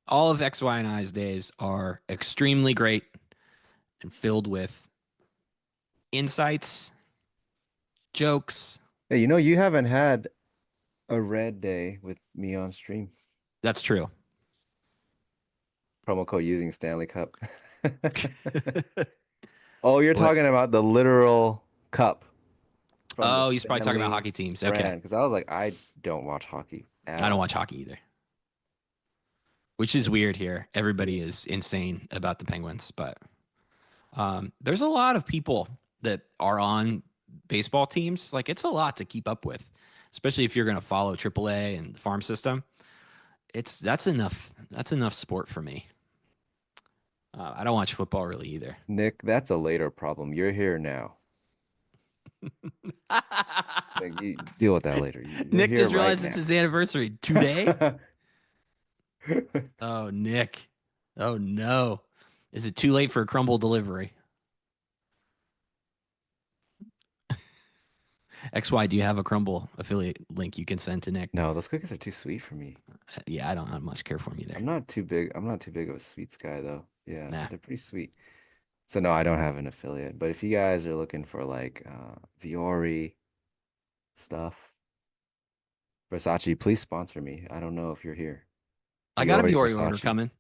All of X, Y, and I's days are extremely great and filled with insights, jokes. Hey, you haven't had a red day with me on stream. That's true. Promo code using Stanley Cup. Oh, you're talking about the literal cup. Oh, he's probably talking about hockey teams. Okay. Because I was like, I don't watch hockey. I don't watch hockey either. Which is weird here. Everybody is insane about the Penguins, but there's a lot of people that are on baseball teams. Like, it's a lot to keep up with, especially if you're going to follow AAA and the farm system. That's enough sport for me. I don't watch football really either. Nick, that's a later problem. You're here now. Like, you deal with that later. Nick just realized it's his anniversary today. Oh, Nick. Oh, no. Is it too late for a crumble delivery? XY, do you have a crumble affiliate link you can send to Nick? No, those cookies are too sweet for me. Yeah, I don't have much care for them either. I'm not too big of a sweets guy though. Yeah, Nah. they're pretty sweet. So no, I don't have an affiliate. But if you guys are looking for like Viore stuff, Versace, please sponsor me. I don't know if you're here. I got a Viore, Viore order Versace. coming.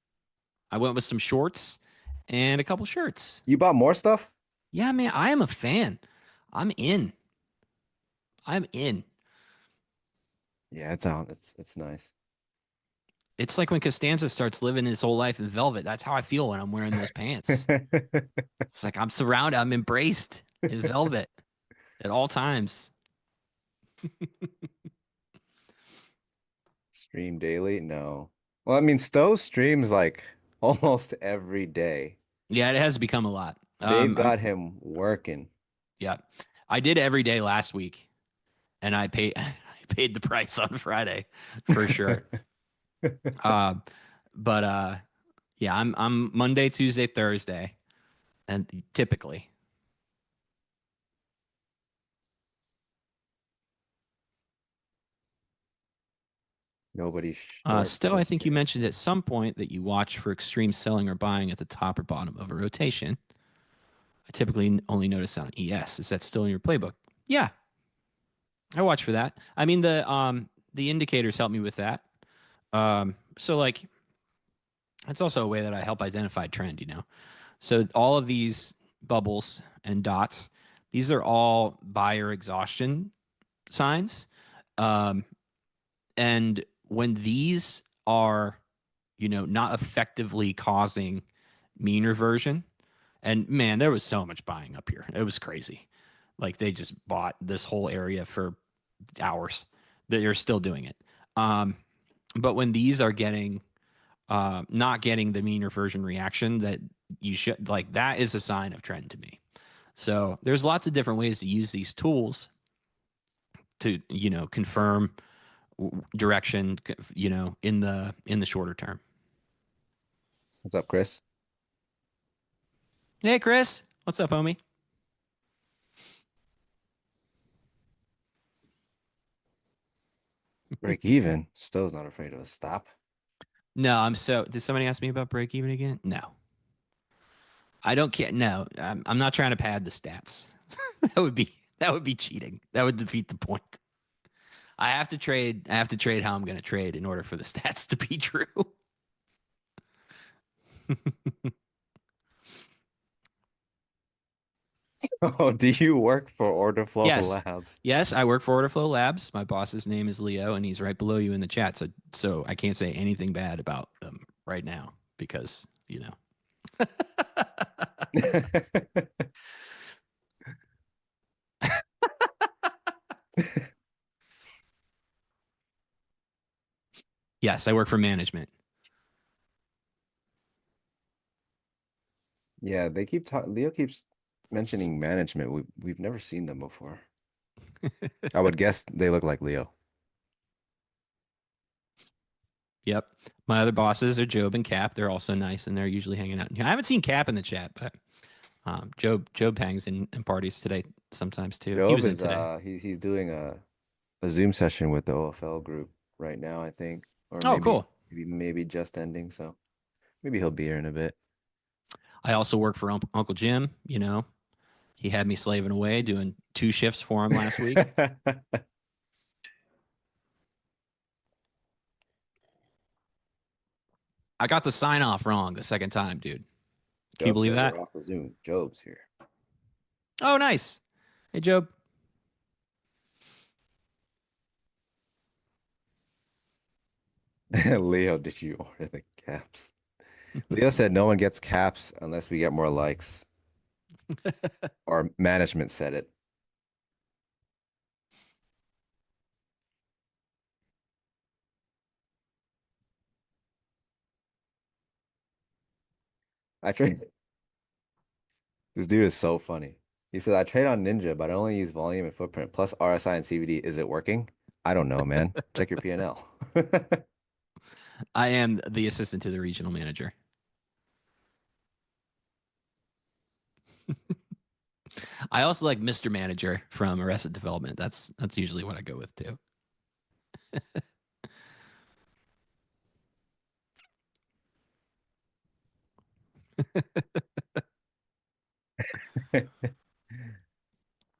I went with some shorts and a couple shirts. You bought more stuff? Yeah, man, I am a fan. I'm in. Yeah, it's out. It's nice. It's like when Costanza starts living his whole life in velvet. That's how I feel when I'm wearing those pants. It's like I'm surrounded. I'm embraced in velvet at all times. Stream daily? No. Well, I mean, Stowe streams like almost every day. Yeah, it has become a lot. They've got him working. Yeah. I did every day last week. and I paid I paid the price on Friday for sure. uh, but yeah, I'm Monday, Tuesday, Thursday, and typically. Nobody's short, Still, I just think you Jay. mentioned at some point that you watch for extreme selling or buying at the top or bottom of a rotation. I typically only notice on ES. Is that still in your playbook? Yeah, I watch for that. I mean, the indicators help me with that. So like, it's also a way that I help identify trend. So all of these bubbles and dots, these are all buyer exhaustion signs. Um, and when these are, not effectively causing mean reversion, and man, there was so much buying up here. It was crazy. Like they just bought this whole area for hours. They're still doing it. But when these are getting not getting the mean reversion reaction that you should, like, that is a sign of trend to me. So there's lots of different ways to use these tools to confirm direction in the shorter term. What's up, Chris? Hey Chris, what's up, homie? Break even. Stowe's not afraid of a stop. No, did somebody ask me about break even again? No, I don't care. No, I'm not trying to pad the stats. that would be cheating. That would defeat the point. I have to trade how I'm going to trade in order for the stats to be true. Oh, do you work for OrderFlow Yes. Labs? Yes, I work for OrderFlow Labs. My boss's name is Leo, and he's right below you in the chat. So I can't say anything bad about them right now because, yes, I work for management. Yeah, they keep talking. Leo keeps mentioning management. We've never seen them before. I would guess they look like Leo. Yep. My other bosses are Job and Cap. They're also nice, and they're usually hanging out in here. I haven't seen Cap in the chat, but Job hangs in parties today sometimes too. He Job was in is today. he's doing a Zoom session with the OFL group right now, I think, or Oh, maybe cool. maybe just ending. So maybe he'll be here in a bit. I also work for Uncle Jim. He had me slaving away doing 2 shifts for him last week. I got the sign off wrong the second time, dude. Can you Job believe said that? we're off the Zoom. Job's here. Oh, nice. Hey, Job. Leo, did you order the caps? Leo said no one gets caps unless we get more likes. Or management said it. I trade. This dude is so funny. He said, I trade on Ninja, but I only use volume and footprint plus RSI and CVD. Is it working? I don't know, man. Check your P&L. I am the assistant to the regional manager. I also like Mr. Manager from Arrested Development. That's usually what I go with too.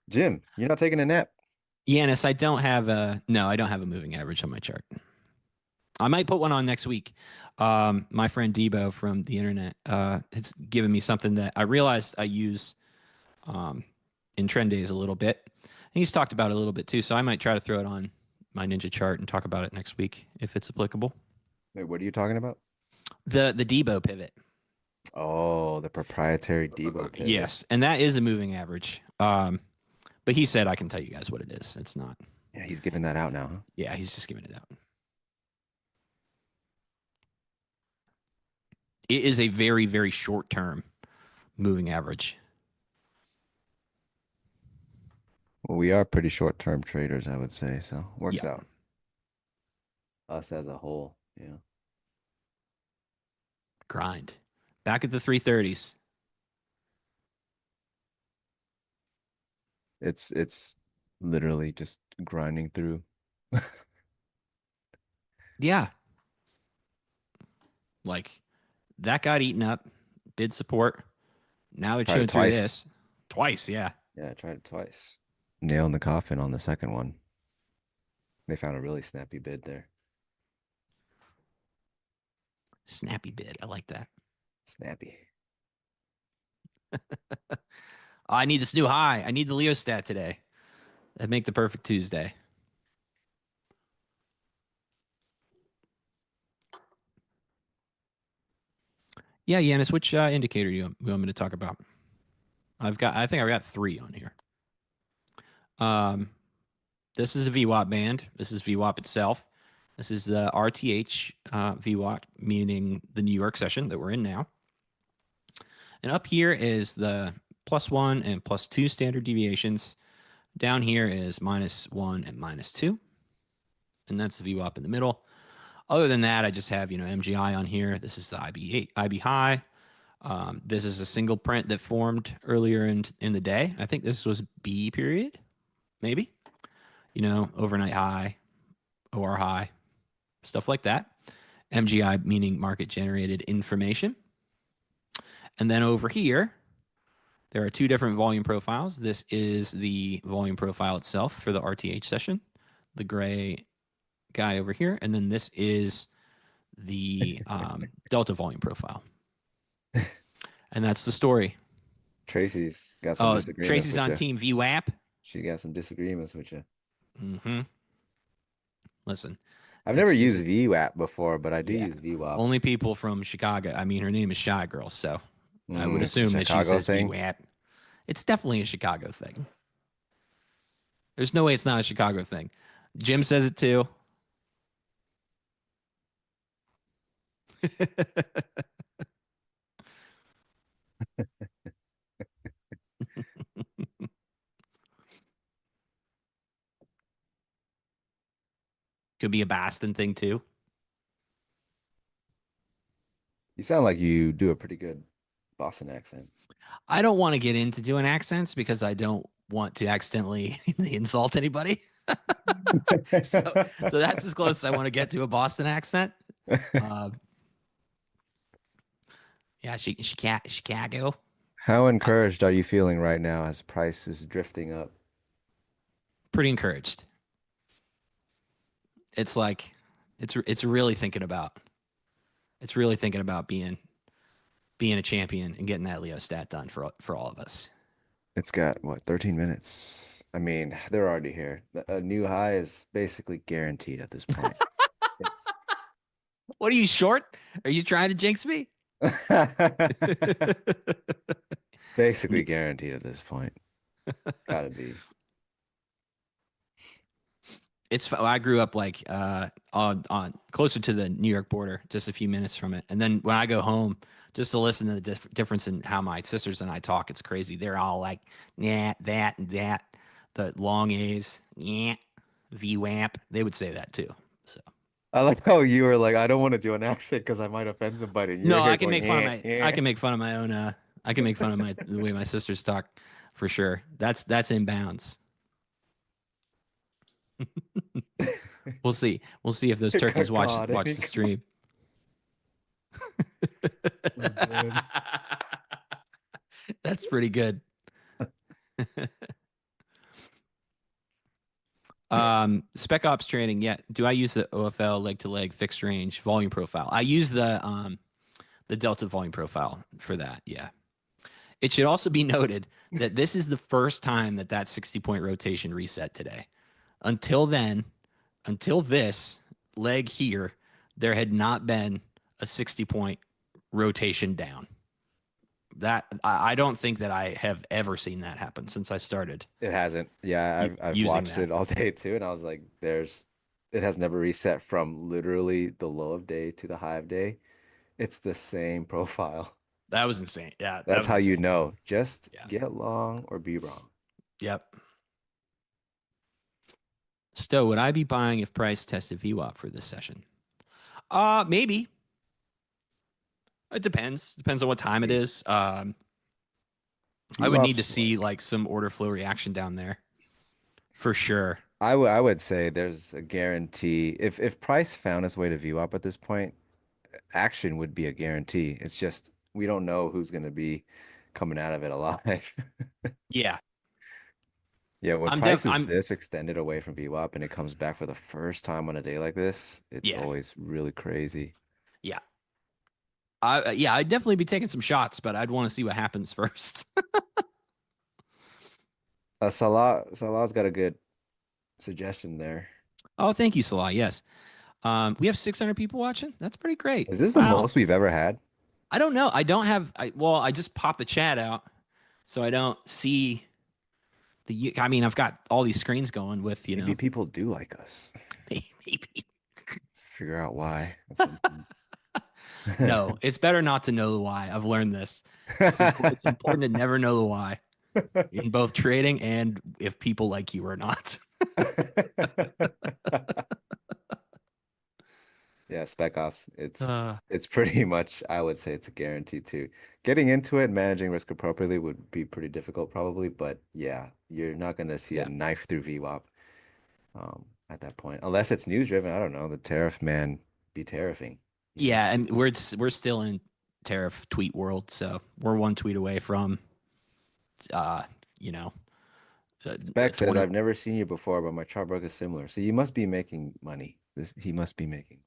Jim, you're not taking a nap. Yanis, I don't have a moving average on my chart. I might put one on next week. My friend Debo from the internet has given me something that I realized I use in trend days a little bit. And he's talked about it a little bit too. So I might try to throw it on my Ninja chart and talk about it next week if it's applicable. Wait, what are you talking about? The Debo pivot. Oh, the proprietary Debo pivot. Yes, and that is a moving average. But he said I can tell you guys what it is. It's not. Yeah, he's giving that out now, huh? Yeah, he's just giving it out. It is a very, very short term moving average. Well, we are pretty short-term traders, I would say, so works Yeah. out. Us as a whole, yeah. Grind. Back at the 330s. It's literally just grinding through. Yeah. Like that got eaten up. Bid support. Now they're Tried it chewing through twice. this. Twice, yeah. Yeah, I tried it twice. Nail in the coffin on the second one. They found a really snappy bid there. Snappy bid. I like that. Snappy. I need this new high. I need the Leo stat today. That'd make the perfect Tuesday. Yeah, Yanis, which indicator you want me to talk about? I think I've got 3 on here. This is a VWAP band. This is VWAP itself. This is the RTH VWAP, meaning the New York session that we're in now. And up here is the +1 and +2 standard deviations. Down here is -1 and -2. And that's the VWAP in the middle. Other than that, I just have, MGI on here. This is the IB high. This is a single print that formed earlier in the day. I think this was B period, maybe. Overnight high, OR high, stuff like that. MGI meaning market generated information. And then over here, there are 2 different volume profiles. This is the volume profile itself for the RTH session, the gray guy over here. And then this is the Delta volume profile. And that's the story. Tracy's got some disagreements Tracy's with on you. team VWAP. She got some disagreements with you. Mm-hmm. Listen. I've never used VWAP before, but I do Yeah. use VWAP. Only people from Chicago. I mean, her name is Shy Girl, so I would It's a assume that she Chicago says thing? VWAP. It's definitely a Chicago thing. There's no way it's not a Chicago thing. Jim says it too. Could be a Boston thing too. You sound like you do a pretty good Boston accent. I don't want to get into doing accents because I don't want to accidentally insult anybody. so that's as close as I want to get to a Boston accent. Yeah, Chicago. How encouraged are you feeling right now as price is drifting up? Pretty encouraged. It's like it's really thinking about being a champion and getting that Leo stat done for all of us. It's got what, 13 minutes? I mean, they're already here. A new high is basically guaranteed at this point. What are you short? Are you trying to jinx me? Basically guaranteed at this point. It's got to be. I grew up like on closer to the New York border, just a few minutes from it. And then when I go home, just to listen to the difference in how my sisters and I talk, it's crazy. They're all like, yeah, that and that, the long A's, yeah, VWAP. They would say that too. So I like how you were like, I don't want to do an accent because I might offend somebody. And no, I can make fun of my. I can make fun of my own. I can make fun of the way my sisters talk, for sure. That's in bounds. We'll see. We'll see if those turkeys watch the stream. That's pretty good. Spec ops training. Yeah. Do I use the OFL leg to leg fixed range volume profile? I use the Delta volume profile for that. Yeah. It should also be noted that this is the first time that 60-point rotation reset today. Until then, until this leg here, there had not been a 60-point rotation down. That I don't think that I have ever seen that happen since I started. It hasn't. Yeah, I've watched it all day too, and I was like, it has never reset from literally the low of day to the high of day. It's the same profile. That was insane. Yeah. That's how you know. Just get long or be wrong. Yep. Stowe, would I be buying if price tested VWAP for this session? Maybe. It depends. Depends on what time it is. I would need to VWAP's see like like some order flow reaction down there for sure. I would say there's a guarantee. If price found its way to VWAP at this point, action would be a guarantee. It's just we don't know who's going to be coming out of it alive. Yeah. Yeah, when I'm def price is I'm this extended away from VWAP and it comes back for the first time on a day like this, it's yeah. always really crazy. Yeah. I'd definitely be taking some shots, but I'd want to see what happens first. Salah's got a good suggestion there. Oh, thank you, Salah. Yes. We have 600 people watching. That's pretty great. Is this the Wow. most we've ever had? I don't know. I don't have. I just popped the chat out, so I don't see the. I mean, I've got all these screens going with Maybe people do like us. maybe. Figure out why. That's No, it's better not to know the why. I've learned this. It's important to never know the why in both trading and if people like you or not. Yeah, Spec Ops. Uh, It's pretty much, I would say it's a guarantee too. Getting into it, managing risk appropriately would be pretty difficult probably, but yeah, you're not going to see a Yeah. knife through VWAP at that point. Unless it's news driven. I don't know. The tariff man be tariffing. You know? Yeah, and we're still in tariff tweet world, so we're one tweet away from, uh, you know, Spec says, 20. I've never seen you before, but my chart broke is similar. So you must be making money. He must be making.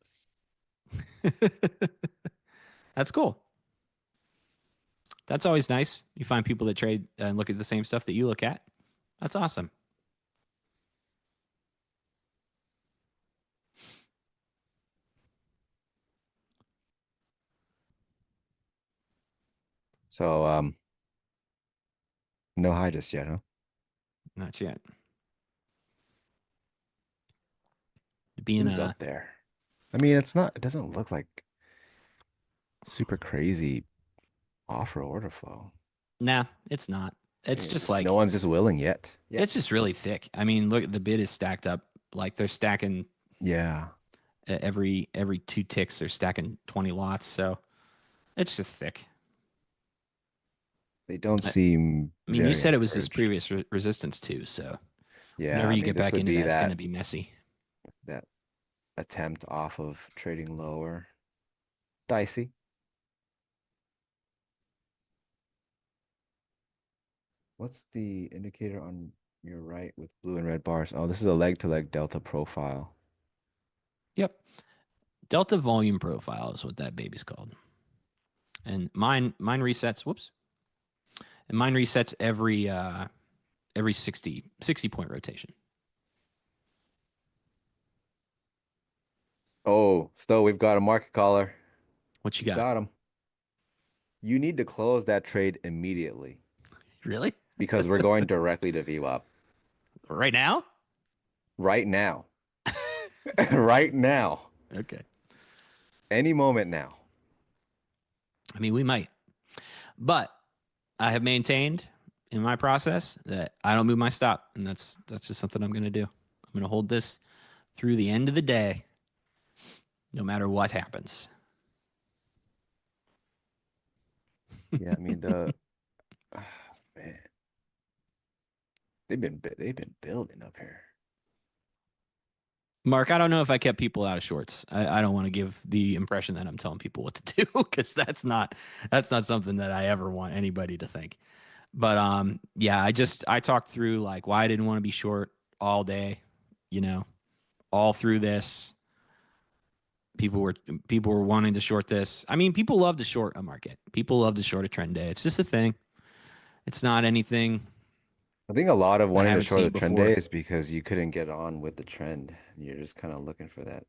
That's cool. That's always nice. You find people that trade and look at the same stuff that you look at. That's awesome. So no high just yet, huh? Not yet. Being Who's up there? I mean, it doesn't look like super crazy offer order flow. nah, it's not. It's just like no one's just willing yet. it's just really thick. I mean, look, the bid is stacked up. Like they're stacking Yeah. every 2 ticks. They're stacking 20 lots. So it's just thick. They don't seem I mean, you very said it was this encouraged. previous resistance too. So Yeah, whenever I you mean, get this back would into be that, it's going to that be messy. that attempt off of trading lower. Dicey. What's the indicator on your right with blue and red bars? Oh, this is a leg-to-leg delta profile. Yep. Delta volume profile is what that baby's called. And mine resets. Whoops. And mine resets every 60 point rotation. Oh, Stowe, we've got a market caller. What you We've got? got him. You need to close that trade immediately Really? because we're going directly to VWAP Right now? right now. Right now. Okay. Any moment now. I mean, we might. But I have maintained in my process that I don't move my stop. And that's just something I'm going to do. I'm going to hold this through the end of the day, no matter what happens. Yeah, I mean man, they've been building up here. Mark, I don't know if I kept people out of shorts. I don't want to give the impression that I'm telling people what to do because that's not something that I ever want anybody to think. But yeah, I talked through like why I didn't want to be short all day, all through this. People were wanting to short this. I mean, people love to short a market. People love to short a trend day. It's just a thing. It's not anything I think a lot of I wanting to haven't short the seen trend before. day is because you couldn't get on with the trend. You're just kind of looking for that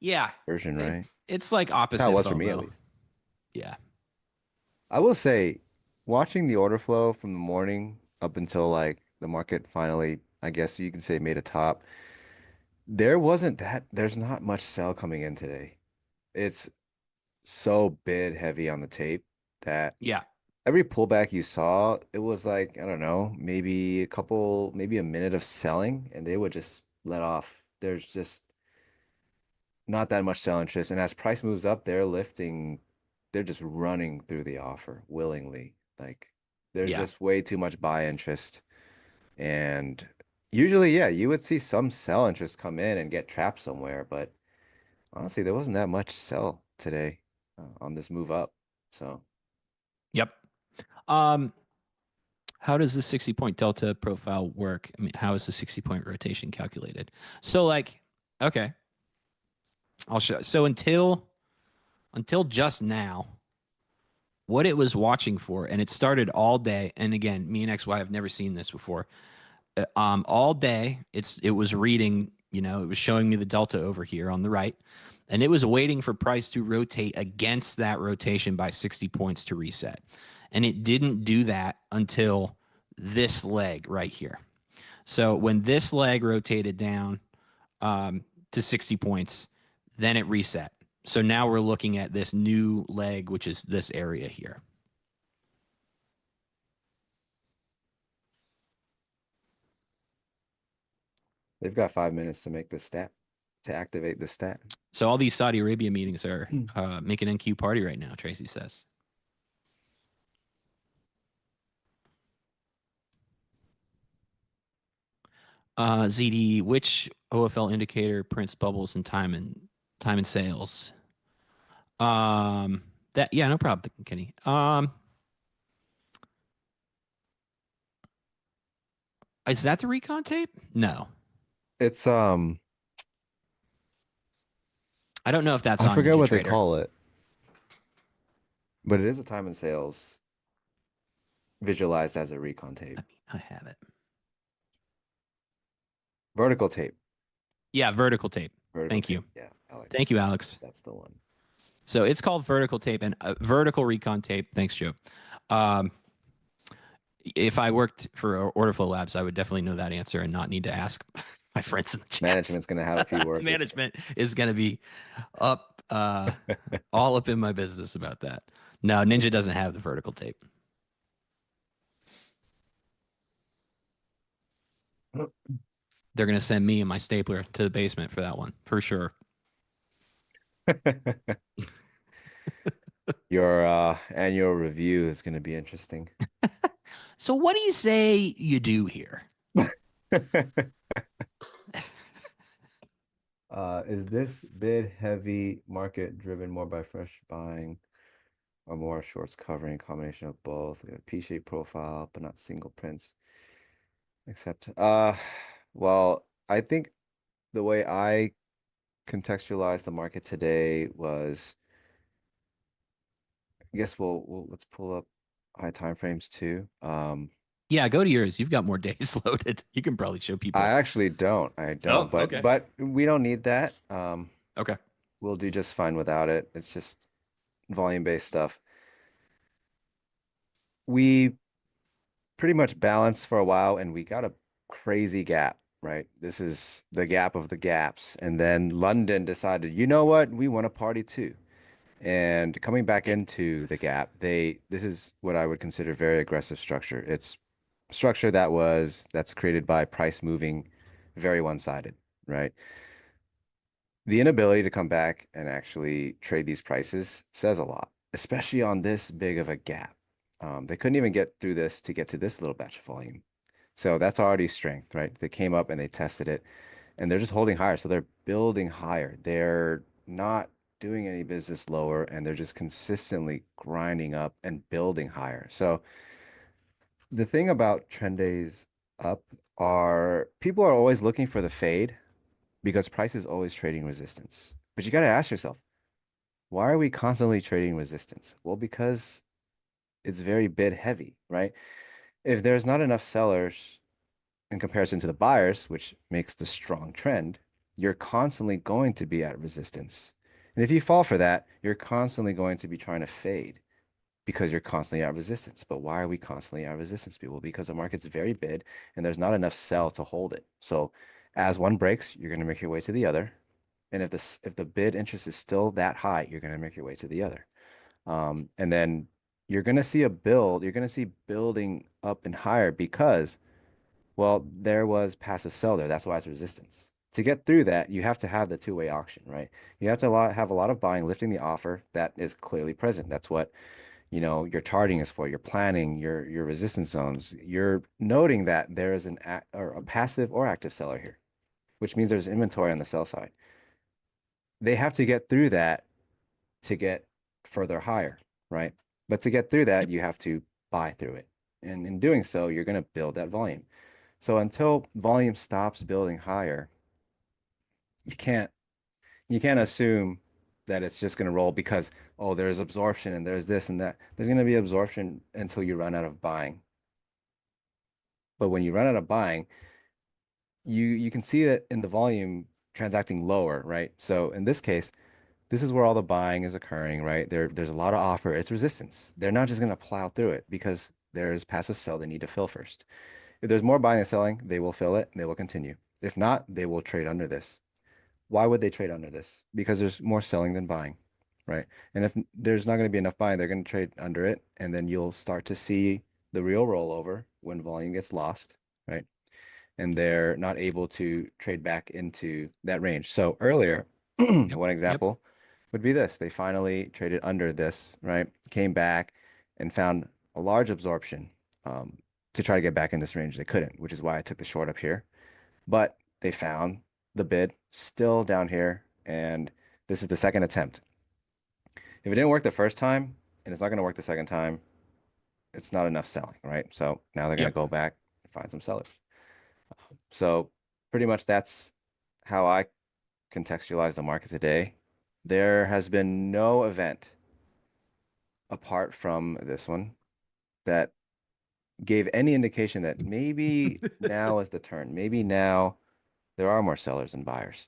Yeah. version, right? It's like That's opposite how it was for me at FOMO. least. Yeah. I will say, watching the order flow from the morning up until like the market finally, I guess you can say, made a top, there's not much sell coming in today. It's so bid heavy on the tape that Yeah. every pullback you saw, it was like, I don't know, maybe a minute of selling, and they would just let off. There's just not that much sell interest. And as price moves up, they're just running through the offer willingly. Like there's Yeah. just way too much buy interest. And usually, yeah, you would see some sell interest come in and get trapped somewhere. But honestly, there wasn't that much sell today on this move up. So Yep. How does the 60-point delta profile work? I mean, how is the 60-point rotation calculated? So like, okay, I'll show. So until just now, what it was watching for, and it started all day. And again, me and XY have never seen this before. All day, it was reading. You know, it was showing me the delta over here on the right, and it was waiting for price to rotate against that rotation by 60 points to reset. And it didn't do that until this leg right here. So when this leg rotated down to 60 points, then it reset. So now we're looking at this new leg, which is this area here. they've got 5 minutes to make the stat, to activate the stat. So all these Saudi Arabia meetings are making NQ party right now, Tracy says. ZD, which OFL indicator prints bubbles in time and sales? That yeah, no problem, Kenny. Is that the recon tape? No. It's I don't know if that's I on forget what they NinjaTrader. call it, but it is a time and sales visualized as a recon tape. I have it. Vertical tape. Yeah, vertical tape. Vertical Thank tape. you. Yeah, Alex. Thank you, Alex. That's the one. So it's called vertical tape and vertical recon tape. Thanks, Joe. If I worked for OrderFlow Labs, I would definitely know that answer and not need to ask my friends in the chat. Management's going to have a few words. Management is going to be up, all up in my business about that. No, Ninja doesn't have the vertical tape. They're going to send me and my stapler to the basement for that one, for sure. Your annual review is going to be interesting. So what do you say you do here? Is this bid heavy market driven more by fresh buying or more shorts covering, combination of both? We have P-shaped profile, but not single prints. Except, well, I think the way I contextualized the market today was, I guess let's pull up high time frames too. Yeah, go to yours. You've got more days loaded. You can probably show people. I actually don't. I don't. Oh, okay. But we don't need that. Okay. We'll do just fine without it. It's just volume-based stuff. We pretty much balanced for a while, and we got a crazy gap, right? This is the gap of the gaps. And then London decided, you know what? We want to party too. And coming back into the gap, this is what I would consider very aggressive structure. It's structure that's created by price moving very one-sided, right? The inability to come back and actually trade these prices says a lot, especially on this big of a gap. They couldn't even get through this to get to this little batch of volume. So that's already strength, right? They came up and they tested it and they're just holding higher. So they're building higher. They're not doing any business lower and they're just consistently grinding up and building higher. So the thing about trend days up are people are always looking for the fade because price is always trading resistance. But you got to ask yourself, why are we constantly trading resistance? Well, because it's very bid heavy, right? If there's not enough sellers in comparison to the buyers, which makes the strong trend, you're constantly going to be at resistance. And if you fall for that, you're constantly going to be trying to fade because you're constantly at resistance. But why are we constantly at resistance, people? Because the market's very bid and there's not enough sell to hold it. So as one breaks, you're going to make your way to the other. And if the bid interest is still that high, you're going to make your way to the other. And then you're going to see a build. You're going to see building up and higher because, well, there was passive sell there. That's why it's resistance. to get through that, you have to have the two-way auction, right? You have to have a lot of buying, lifting the offer that is clearly present. That's what, your charting is for. You're planning your resistance zones. You're noting that there is or a passive or active seller here, which means there's inventory on the sell side. They have to get through that to get further higher, right? But to get through that, Yep. you have to buy through it. And in doing so, you're going to build that volume. So until volume stops building higher, you can't assume that it's just going to roll because, oh, there's absorption and there's this and that. There's going to be absorption until you run out of buying. But when you run out of buying, you can see that in the volume transacting lower, right? So in this case, this is where all the buying is occurring, right? There's a lot of offer. It's resistance. They're not just going to plow through it because there's passive sell they need to fill first. If there's more buying and selling, they will fill it and they will continue. If not, they will trade under this. Why would they trade under this? Because there's more selling than buying, right? And if there's not going to be enough buying, they're going to trade under it. And then you'll start to see the real rollover when volume gets lost, right? And they're not able to trade back into that range. So earlier, Yep. one example would be this. They finally traded under this, right? Came back and found a large absorption to try to get back in this range. They couldn't, which is why I took the short up here. But they found the bid still down here, and this is the second attempt. If it didn't work the first time, and it's not going to work the second time, it's not enough selling, right? So now they're going to Yep. go back and find some sellers. So pretty much that's how I contextualize the market today. There has been no event apart from this one that gave any indication that maybe now is the turn. Maybe now there are more sellers than buyers.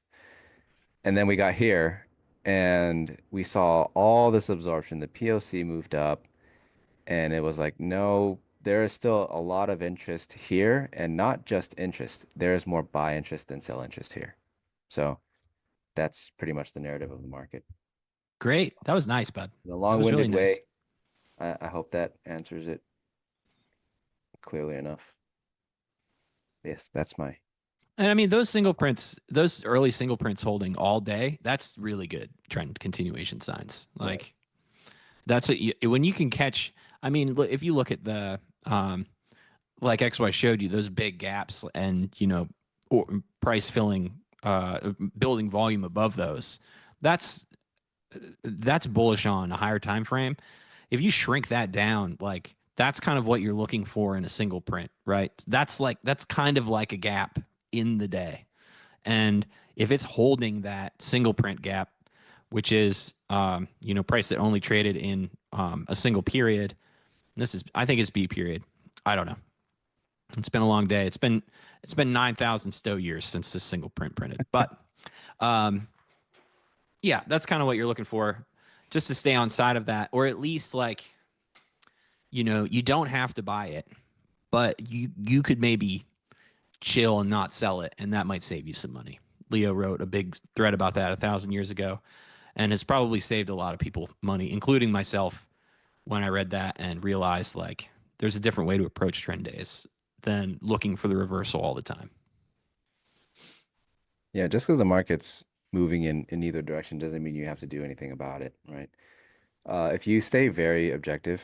And then we got here and we saw all this absorption. The POC moved up and it was like, no, there is still a lot of interest here, and not just interest. There is more buy interest than sell interest here. So that's pretty much the narrative of the market. Great. That was nice, bud. In a That was really long-winded nice. way, I hope that answers it clearly enough. Yes, that's my. And I mean, those single prints, those early single prints holding all day, that's really good trend continuation signs. Like Right. that's when you can catch. I mean, if you look at the, like XY showed you, those big gaps and, or price filling, building volume above those, that's bullish on a higher time frame. If you shrink that down, like that's kind of what you're looking for in a single print, right? That's kind of like a gap in the day. And if it's holding that single print gap, which is price that only traded in a single period, I think it's B period. I don't know. It's been a long day. It's been 9,000 stow years since this single print printed. But yeah, that's kind of what you're looking for, just to stay on side of that, or at least you don't have to buy it, but you could maybe chill and not sell it, and that might save you some money. Leo wrote a big thread about that 1,000 years ago, and has probably saved a lot of people money, including myself, when I read that and realized there's a different way to approach trend days than looking for the reversal all the time. Yeah, just because the market's moving in either direction doesn't mean you have to do anything about it, right? If you stay very objective,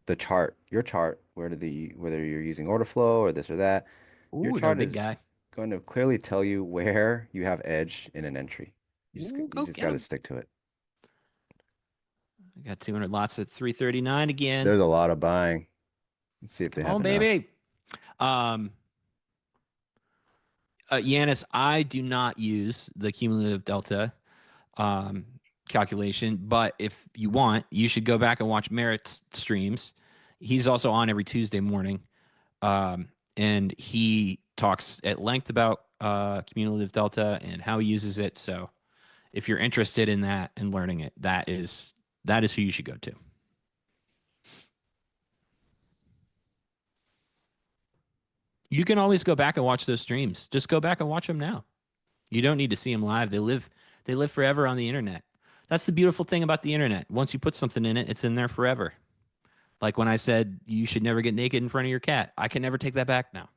your chart, whether you're using OrderFlow or this or that, your Ooh, another chart big is guy. going to clearly tell you where you have edge in an entry. Ooh, You go just get got to him. stick to it. I got 200 lots at 339 again. There's a lot of buying. Let's see if they Come have on, enough. baby. Yanis, I do not use the cumulative delta calculation, but if you want, you should go back and watch Merritt's streams. He's also on every Tuesday morning, and he talks at length about cumulative delta and how he uses it. So if you're interested in that and learning it, that is who you should go to. You can always go back and watch those streams. Just go back and watch them now. You don't need to see them live. They live forever on the internet. That's the beautiful thing about the internet. Once you put something in it, it's in there forever. Like when I said you should never get naked in front of your cat, I can never take that back now.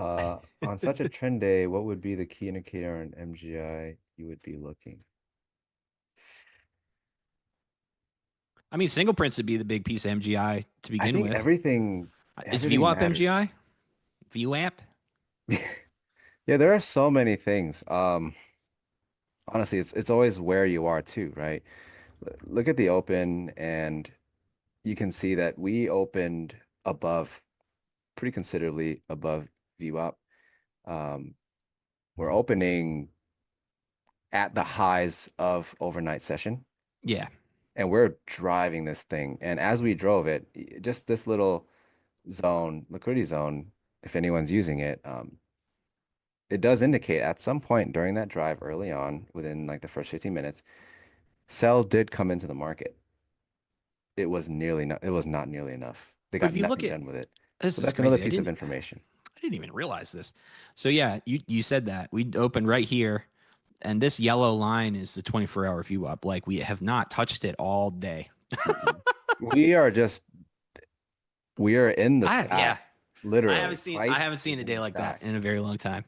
On such a trend day, what would be the key indicator on MGI you would be looking? I mean, single prints would be the big piece of MGI to I begin think with. Is everything VWAP matters. MGI? VWAP? Yeah, there are so many things. Honestly, it's always where you are too, right? Look at the open, and you can see that we opened above, pretty considerably above VWAP. Um, we're opening at the highs of overnight session, Yeah. and we're driving this thing. And as we drove it, just this little zone, liquidity zone, if anyone's using it, it does indicate at some point during that drive early on, within like the first 15 minutes, sell did come into the market. It was not nearly enough. They But got if you look nothing at done with it. this So is that's another crazy. piece of information. I didn't even realize this. So yeah, you said that. We opened right here, and this yellow line is the 24-hour VWAP. Like we have not touched it all day. Mhm. We are just we are in the Yeah. sky, literally. I Price haven't is seen a in day the like that sky. in a very long time.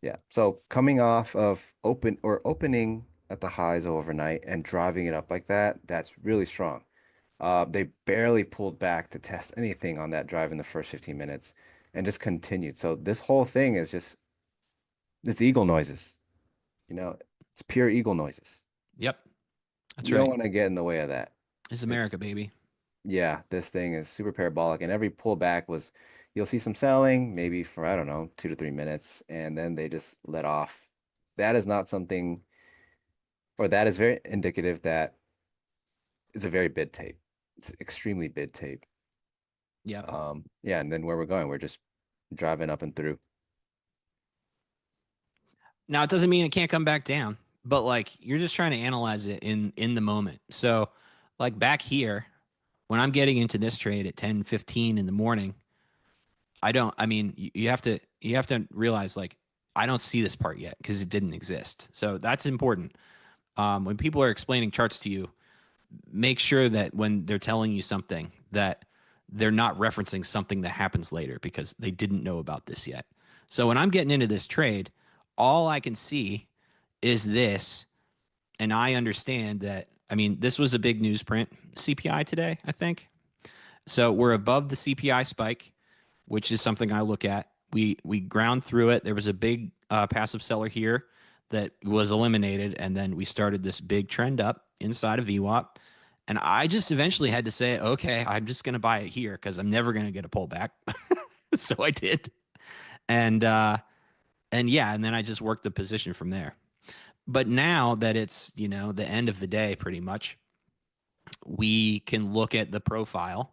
Yeah. So coming off of opening at the highs overnight and driving it up like that, that's really strong. They barely pulled back to test anything on that drive in the first 15 minutes and just continued. So this whole thing is just it's eagle noises. You know, it's pure eagle noises. Yep. That's You don't right. want to get in the way of that. It's It's America, baby. Yeah, this thing is super parabolic, and every pullback was you'll see some selling, maybe for I don't know, 2 to 3 minutes, and then they just let off. That is not something, or that is very indicative that it's a very bid tape. It's extremely bid tape. Yep. Yeah, and then where we're going, we're just driving up and through. Now it doesn't mean it can't come back down, but like you're just trying to analyze it in the moment. So like back here, when I'm getting into this trade at 10:15 in the morning, I mean, you have to realize like I don't see this part yet because it didn't exist. So that's important. When people are explaining charts to you, make sure that when they're telling you something that they're not referencing something that happens later because they didn't know about this yet. So when I'm getting into this trade, all I can see is this, and I understand that. I mean, this was a big newsprint CPI today, I think. So we're above the CPI spike, which is something I look at. We ground through it. There was a big passive seller here that was eliminated, and then we started this big trend up inside of VWAP. And I just eventually had to say, okay, I'm just going to buy it here because I'm never going to get a pullback. So I did, and yeah, and then I just worked the position from there. But now that it's the end of the day, pretty much, we can look at the profile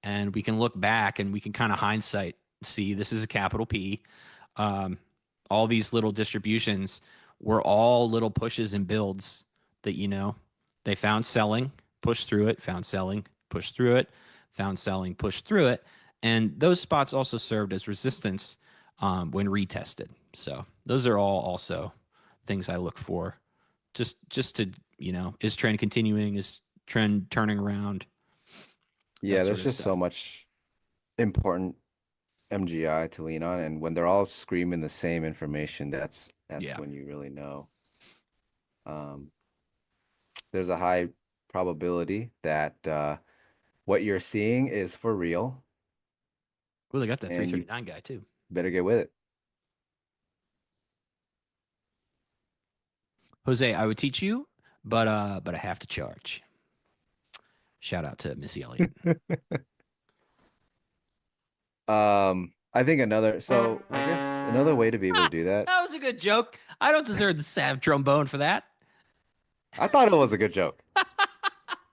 and we can look back and we can kind of hindsight see this is a capital P. Um, all these little distributions were all little pushes and builds that they found selling, pushed through it, found selling, pushed through it, found selling, pushed through it, and those spots also served as resistance when retested. So those are all also things I look for, just to is trend continuing, is trend turning around, Yeah, that sort there's of just so stuff. much important MGI to lean on, and when they're all screaming the same information, that's Yeah. when you really know. Um, there's a high probability that what you're seeing is for real, Well, they got that and you 339 guy too. better get with it. Jose, I would teach you, but I have to charge. Shout out to Missy Elliott. I think I guess another way to be able to do that. That was a good joke. I don't deserve the sav trombone for that. I thought it was a good joke.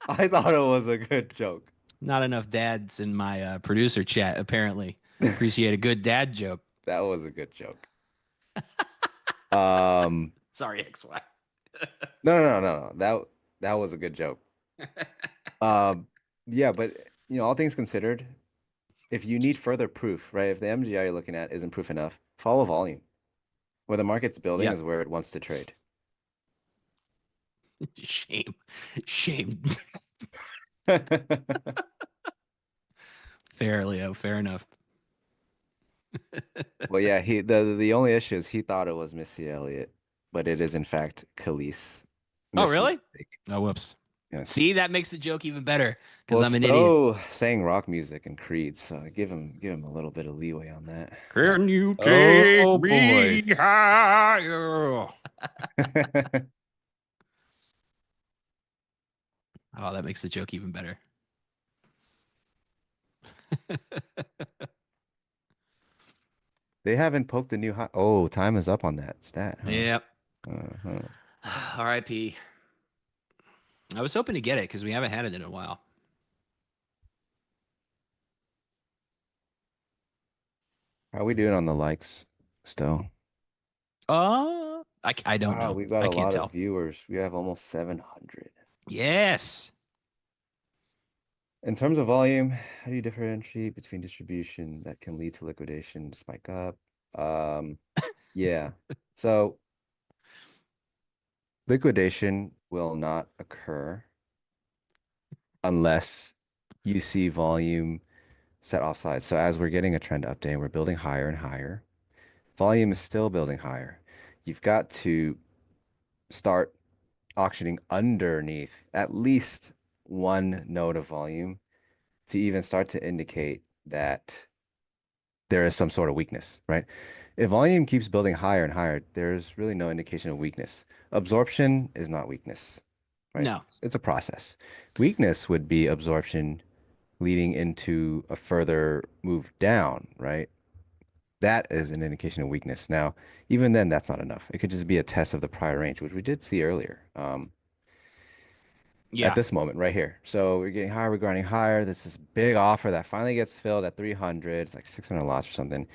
I thought it was a good joke. Not enough dads in my producer chat, apparently. Appreciate a good dad joke. That was a good joke. Um, Sorry, XY. no. That was a good joke. Um, yeah, but all things considered, if you need further proof, right? If the MGI you're looking at isn't proof enough, follow volume. Where the market's building Yep. is where it wants to trade. Shame. Shame. Fair, Leo. Fair enough. Well, yeah, the only issue is he thought it was Missy Elliott, but it is in fact Khalees. Oh, Missy really? mistake. Oh, whoops. Yes. See, that makes the joke even better because Well, I'm an idiot. Stowe sang rock music and Creed, so give him a little bit of leeway on that. Can you take Oh boy. me higher? Oh, that makes the joke even better. They haven't poked the new high. Oh, time is up on that stat, huh? Yep. Uh-huh. R.I.P. I was hoping to get it because we haven't had it in a while. How are we doing on the likes, Stowe? I don't Wow, know. we've got I a can't lot tell. of viewers. We have almost 700. Yes. In terms of volume, how do you differentiate between distribution that can lead to liquidation, spike up? Yeah. So liquidation will not occur unless you see volume set offside. So as we're getting a trend update, we're building higher and higher. Volume is still building higher. You've got to start auctioning underneath at least one node of volume to even start to indicate that there is some sort of weakness, right? If volume keeps building higher and higher, there's really no indication of weakness. Absorption is not weakness, right? No. It's a process. Weakness would be absorption leading into a further move down, right? That is an indication of weakness. Now, even then, that's not enough. It could just be a test of the prior range, which we did see earlier. At Yeah. this moment right here. So we're getting higher, we're grinding higher. This is big offer that finally gets filled at 300. It's like 600 lots or something.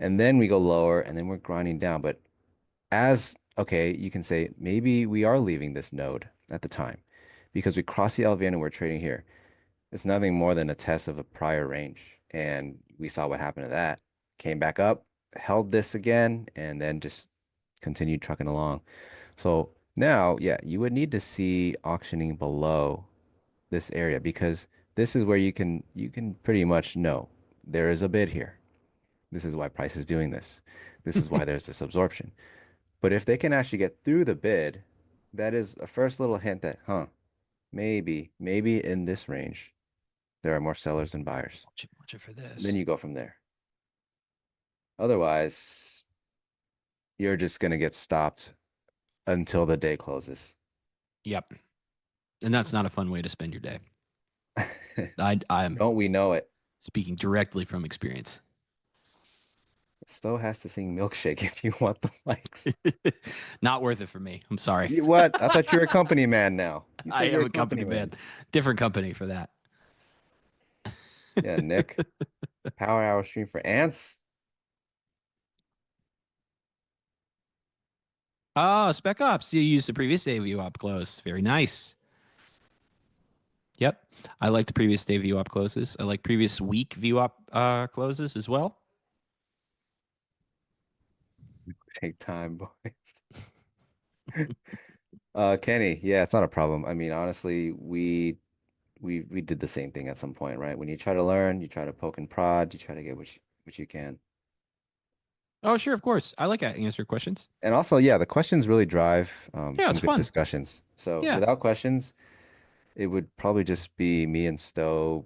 And then we go lower and then we're grinding down. But okay, you can say maybe we are leaving this node at the time because we cross the LVN and we're trading here. It's nothing more than a test of a prior range. And we saw what happened to that. Came back up, held this again, and then just continued trucking along. So now, yeah, you would need to see auctioning below this area because this is where you can pretty much know there is a bid here. This is why price is doing this. This is why there's this absorption. But if they can actually get through the bid, that is a first little hint that, maybe in this range, there are more sellers than buyers. Watch it for this. Then you go from there. Otherwise, you're just going to get stopped until the day closes. Yep. And that's not a fun way to spend your day. I'm Don't we know it? speaking directly from experience. Stowe has to sing Milkshake if you want the likes. Not worth it for me. I'm sorry. What? I thought you were a company man now. You said I you're am a company man. Different company for that. Yeah, Nick. Power hour stream for ants. Oh, Spec Ops. You used the previous day view up close. Very nice. Yep. I like the previous day view up closes. I like previous week view up closes as well. Take time, boys. Kenny, yeah, it's not a problem. I mean, honestly, we did the same thing at some point, right? When you try to learn, you try to poke and prod, you try to get what you can. Oh, sure, of course. I like to answer questions. And also, yeah, the questions really drive Yeah, some it's good fun. discussions. So Yeah. without questions, it would probably just be me and Stowe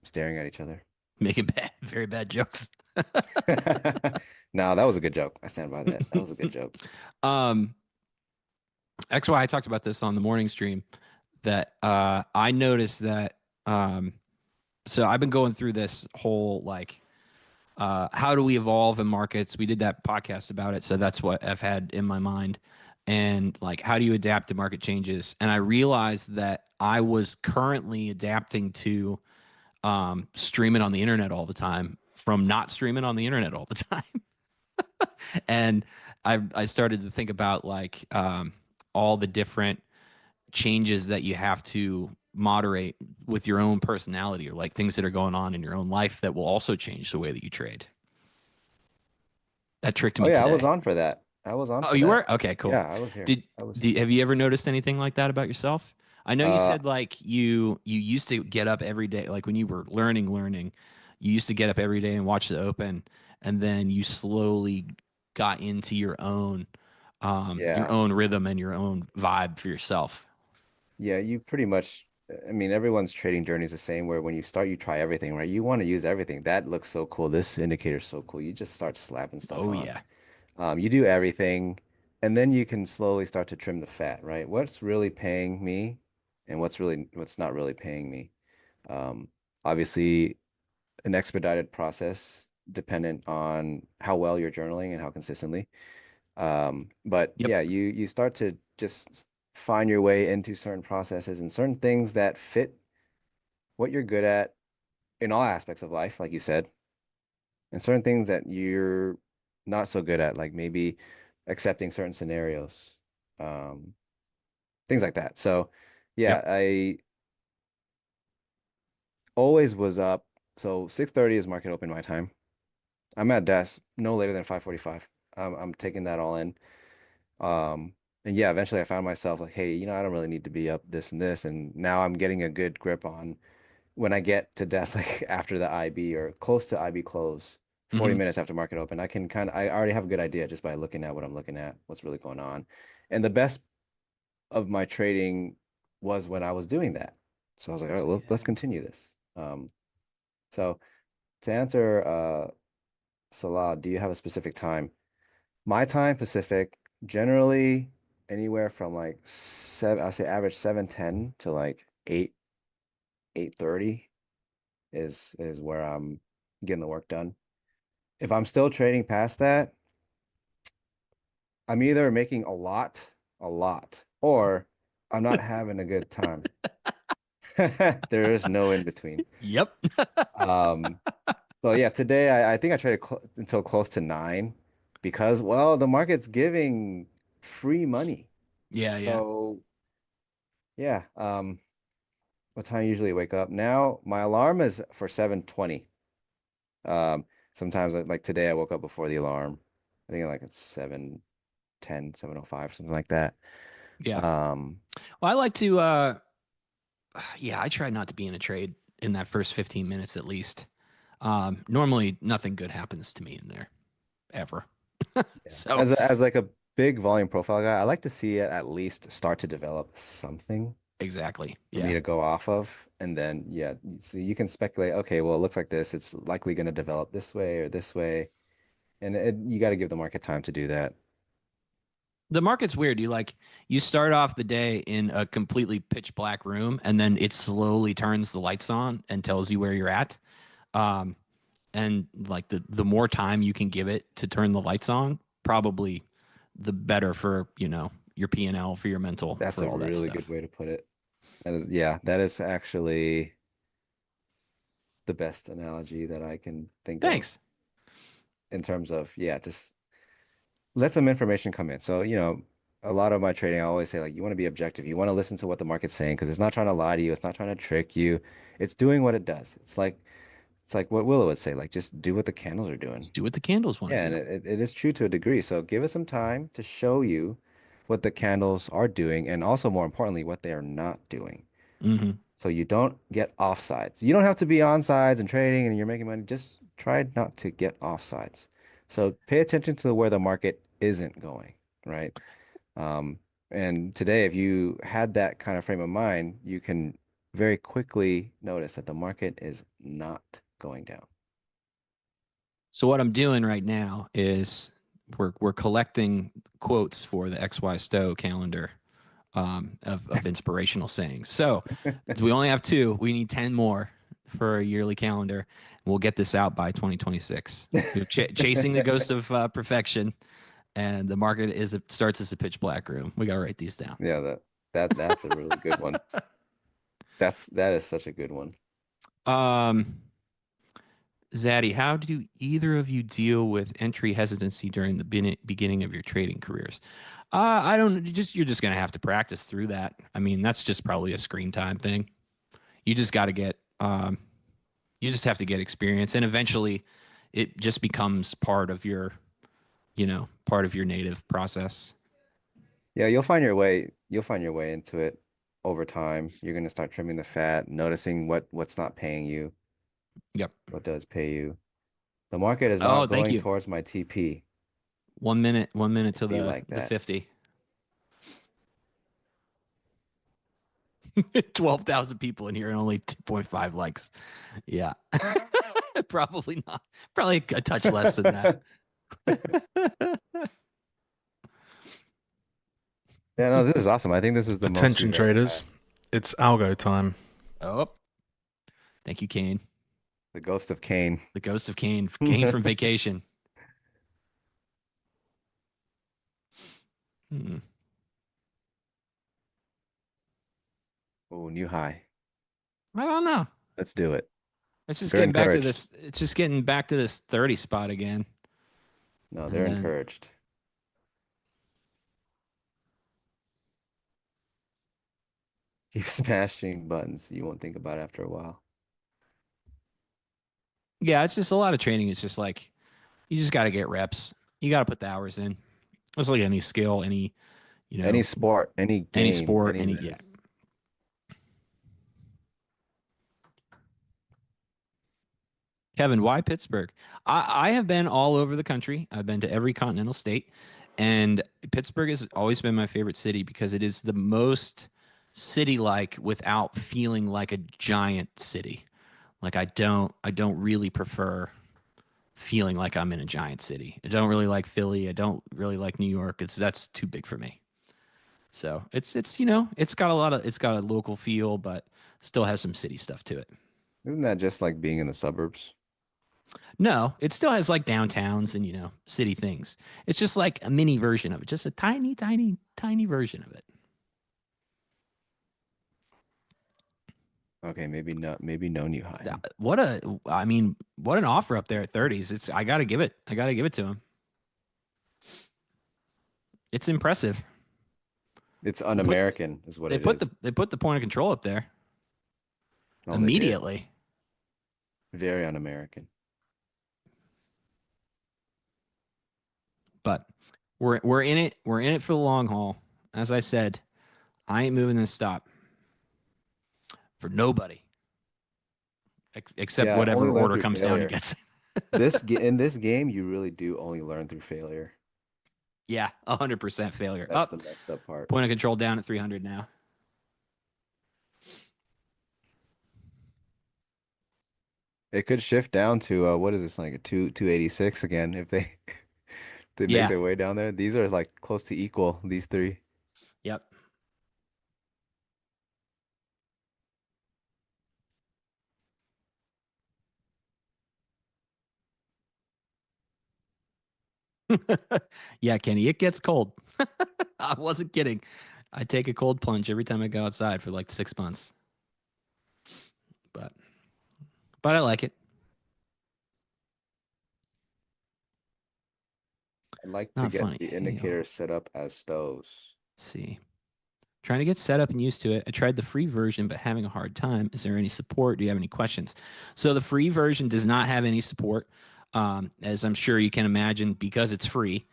staring at each other. Making very bad jokes. No, that was a good joke. I stand by that. That was a good joke. XY, I talked about this on the morning stream that I noticed that so I've been going through this whole like how do we evolve in markets? We did that podcast about it, so that's what I've had in my mind. And like, how do you adapt to market changes? And I realized that I was currently adapting to streaming on the internet all the time from not streaming on the internet all the time. And I started to think about like all the different changes that you have to moderate with your own personality or like things that are going on in your own life that will also change the way that you trade. That tricked Oh me yeah, I today. was on for that. I was on Oh, for you that. were? Okay, cool. Yeah, I was here. Have you ever noticed anything like that about yourself? I know you Uh, said like you used to get up every day, like when you were learning, you used to get up every day and watch the open. and then you slowly got into your Yeah. own rhythm and your own vibe for yourself. Yeah, you pretty much, I mean, everyone's trading journey is the same where when you start, you try everything, right? You want to use everything. That looks so cool. This indicator's so cool. You just start slapping stuff Oh on. yeah. You do everything, and then you can slowly start to trim the fat, right? What's really paying me and what's not really paying me. Um, Obviously, an expedited process dependent on how well you're journaling and how consistently. But Yep. yeah, you start to just find your way into certain processes and certain things that fit what you're good at in all aspects of life, like you said, and certain things that you're not so good at, like maybe accepting certain scenarios, um, things like that. So yeah, Yep. I always was up. So 6:30 is market open my time. I'm at desk no later than 5:45. I'm taking that all in. And yeah, eventually I found myself like, hey, I don't really need to be up this and this. And now I'm getting a good grip on when I get to desk, like after the IB or close to IB close, 40 Hmm. minutes after market open, I already have a good idea just by looking at what I'm looking at, what's really going on. And the best of my trading was when I was doing that. So I was like, all right, let's continue this. So to answer, Salah, do you have a specific time? My time Pacific, generally anywhere from like seven, I'll say average 7:10 to like 8:30 is where I'm getting the work done. If I'm still trading past that, I'm either making a lot, or I'm not having a good time. There is no in between. Yep. Um, so yeah, today I think I traded cl until close to 9 because, well, the market's giving free money. Yeah, yeah. So yeah, what time I usually wake up? Now my alarm is for 7:20. Um, Sometimes like today I woke up before the alarm. I think like it's 7:10, 7:05, something like that. Yeah. Um, Well, I like to yeah, I try not to be in a trade in that first 15 minutes at least. Normally nothing good happens to me in there ever. yeah. So, As like a big volume profile guy, I like to see it at least start to develop something exactly. for me Yeah. to go off of. And then yeah, so you can speculate, okay, well, it looks like this. It's likely going to develop this way or this way. And you got to give the market time to do that. The market's weird. You start off the day in a completely pitch black room and then it slowly turns the lights on and tells you where you're at. Um, and like the more time you can give it to turn the lights on, probably the better for, your P&L, for your mental, That's for a all that really good stuff. way to put it. Yeah, that is actually the best analogy that I can think of Thanks. in terms of, yeah, just let some information come in. So, a lot of my trading, I always say, like, you want to be objective. You want to listen to what the market's saying because it's not trying to lie to you. It's not trying to trick you. It's doing what it does. It's like what Willow would say, like, just do what the candles are doing. Just do what the candles want Yeah, to and do. it is true to a degree. So give it some time to show you what the candles are doing and also more importantly, what they are not doing. Hmm. So you don't get offsides. You don't have to be on sides and trading and you're making money. Just try not to get offsides. So pay attention to where the market isn't going, right? Um, and today, if you had that kind of frame of mind, you can very quickly notice that the market is not going down. So what I'm doing right now is we're collecting quotes for the XY Stowe calendar, of inspirational sayings. So we only have two. We need 10 more for a yearly calendar. And we'll get this out by 2026. Chasing the ghost of perfection, and the market starts as a pitch black room. We got to write these down. Yeah, that's a really good one. That is such a good one. Um, Zaddy, how do either of you deal with entry hesitancy during the beginning of your trading careers? I don't. You're just gonna have to practice through that. I mean, that's just probably a screen time thing. You just got to get. You just have to get experience, and eventually, it just becomes part of your native process. Yeah, you'll find your way into it over time. You're gonna start trimming the fat, noticing what's not paying you, Yep. what does pay you. The market is Oh, not thank going you. towards my TP. 1 minute to Be like the that. 50. 12,000 people in here and only 2.5 likes. Yeah. Probably not. Probably a touch less than that. Yeah, no, this is awesome. I think this is the most Attention we've ever traders, had. it's algo time. Oh, thank you, Kane. The ghost of Kane. The ghost of Kane. Kane from vacation. Hmm. Oh, new high. I don't know. Let's do it. It's just They're getting back to encouraged. this. It's just getting back to this 30 spot again. No, And they're then encouraged. Keep smashing buttons. You won't think about it after a while. yeah, it's just a lot of training. It's just like you just got to get reps. You got to put the hours in. It's like any skill, any Any sport, any any game, sport, any any of yeah. this. Kevin, why Pittsburgh? I have been all over the country. I've been to every continental state, and Pittsburgh has always been my favorite city because it is the most city-like without feeling like a giant city. Like I don't really prefer feeling like I'm in a giant city. I don't really like Philly. I don't really like New York. That's too big for me. So it's it's got a local feel, but still has some city stuff to it. Isn't that just like being in the suburbs? No, it still has like downtowns and city things. It's just like a mini version of it, just a tiny, tiny, tiny version of it. Okay, maybe no new high. What an offer up there at 30s. I gotta give it to him. It's impressive. It's un-American is what They it put is. they put the point of control up there Oh, they did. immediately. Very un-American. But we're in it. We're in it for the long haul. As I said, I ain't moving this stop for nobody except Yeah, only whatever learn order through comes down and failure. gets. In this game, you really do only learn through failure. Yeah, 100% failure. That's Up. the messed up part. Point of control down at 300 now. It could shift down to what is this, like a 286 again if they they make Yeah. their way down there. These are like close to equal, these three. Yep. Yeah, Kenny, it gets cold. I wasn't kidding. I take a cold plunge every time I go outside for like 6 months. But I like it. I'd like to Not get funny. the Hey, indicator set up as stows. let's see. Trying to get set up and used to it. I tried the free version, but having a hard time. Is there any support? Do you have any questions? So the free version does not have any support, as I'm sure you can imagine, because it's free.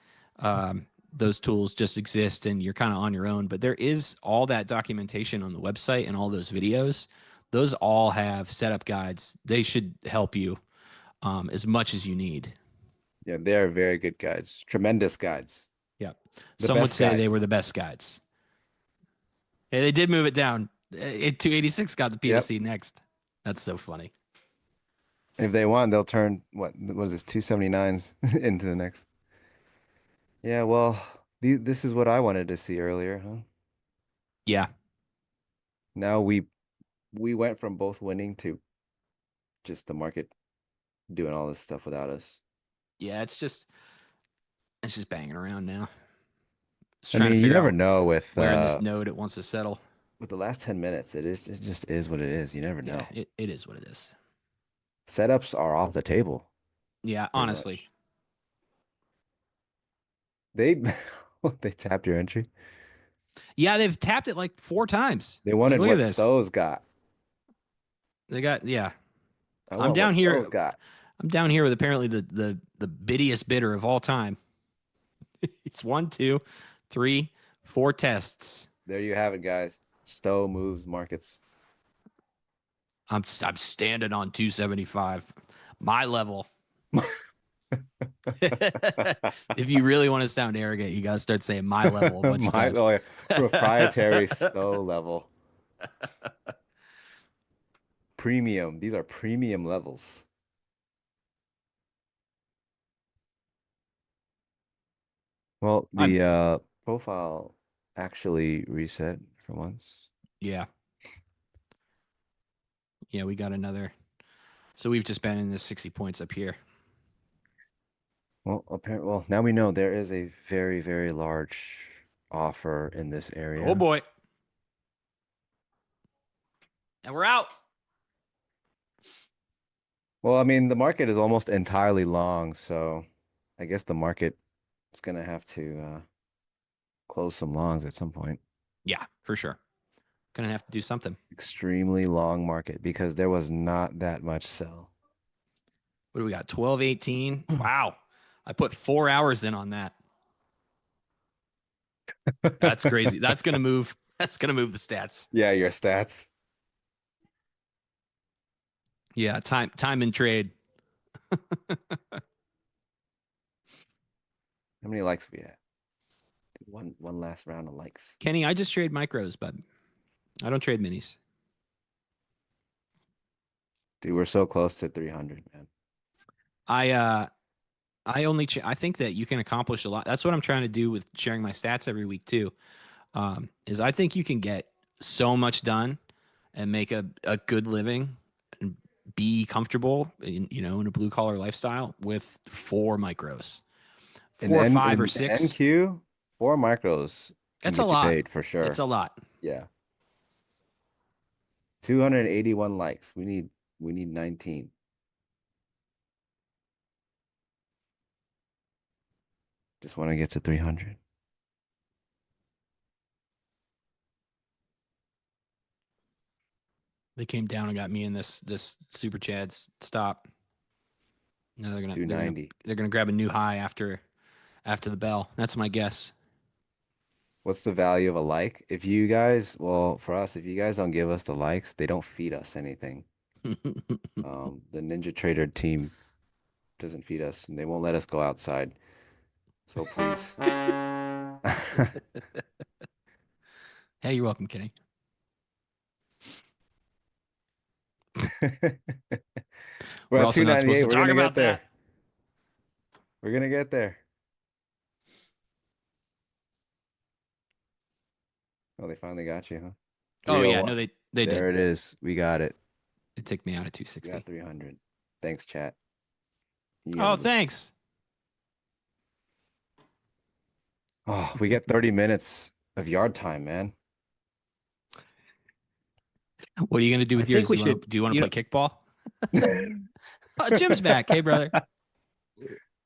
Those tools just exist, and you're kind of on your own. But there is all that documentation on the website and all those videos. Those all have setup guides. They should help you as much as you need. Yeah, they are very good guides. Tremendous guides. Yep. The Some would best say they were guides. the best guides. Yeah, they did move it down. 286 got the Yep. POC next. That's so funny. If they want, they'll turn what was this 279s into the next. Yeah, well, this is what I wanted to see earlier, huh? Yeah. Now we went from both winning to just the market doing all this stuff without us. Yeah, it's just banging around now. It's I trying to mean, you figure never out know where in this node it wants to settle. with the last 10 minutes, it just is what it is. You never know. Yeah, it is what it is. Setups are off the table. Yeah, pretty honestly. much. They they tapped your entry. Yeah, they've tapped it like 4 times. They wanted Look at what this. Stowe's got. They got I I'm want down what here. Stowe's got. I'm down here with apparently the biddiest bidder of all time. It's 1, 2, 3, 4 tests. There you have it, guys. Stowe moves markets. I'm standing on 275. My level. If you really want to sound arrogant, you gotta start saying my level a bunch of My times. proprietary stow level. Premium. These are premium levels. Well, I'm the profile actually reset for once. yeah. Yeah, we got another. So we've just been in this 60 points up here. Well, apparently, well, now we know there is a very, very large offer in this area. Oh boy. And we're out. Well, I mean, the market is almost entirely long, so I guess the market is gonna have to close some longs at some point. Yeah, for sure. Gonna have to do something. Extremely long market because there was not that much sell. What do we got? 1218. Wow. I put 4 hours in on that. That's crazy. That's gonna move. That's gonna move the stats. Yeah, your stats. Yeah, time and trade. How many likes we had? One last round of likes. Kenny, I just trade micros, but I don't trade minis. Dude, we're so close to 300, man. I only I think that you can accomplish a lot. That's what I'm trying to do with sharing my stats every week too. Is I think you can get so much done and make a good living and be comfortable in, in a blue collar lifestyle with 4 micros, 4 or 5 or 6. NQ, 4 micros can That's a get you lot. paid for sure. It's a lot. Yeah. 281 likes. We need 19. Just want to get to 300. They came down and got me in this super chads stop. Now they're gonna 290. they're gonna grab a new high after the bell. That's my guess. What's the value of a like? If you guys, well, for us, if you guys don't give us the likes, they don't feed us anything. The NinjaTrader team doesn't feed us, and they won't let us go outside. So please. Hey, you're welcome, Kenny. We're at also not supposed 298. to We're talk gonna about get there. that. We're gonna get there. Oh, they finally got you, huh? Oh yeah, 301. no, they There did. it is. We got it. It took me out at We 260. got 300. Thanks, chat. You guys Oh, are the- thanks. Oh, we get 30 minutes of yard time, man. What are you gonna do with I think yours? we Do you want to should, play kickball? Oh, Jim's back. Hey, brother.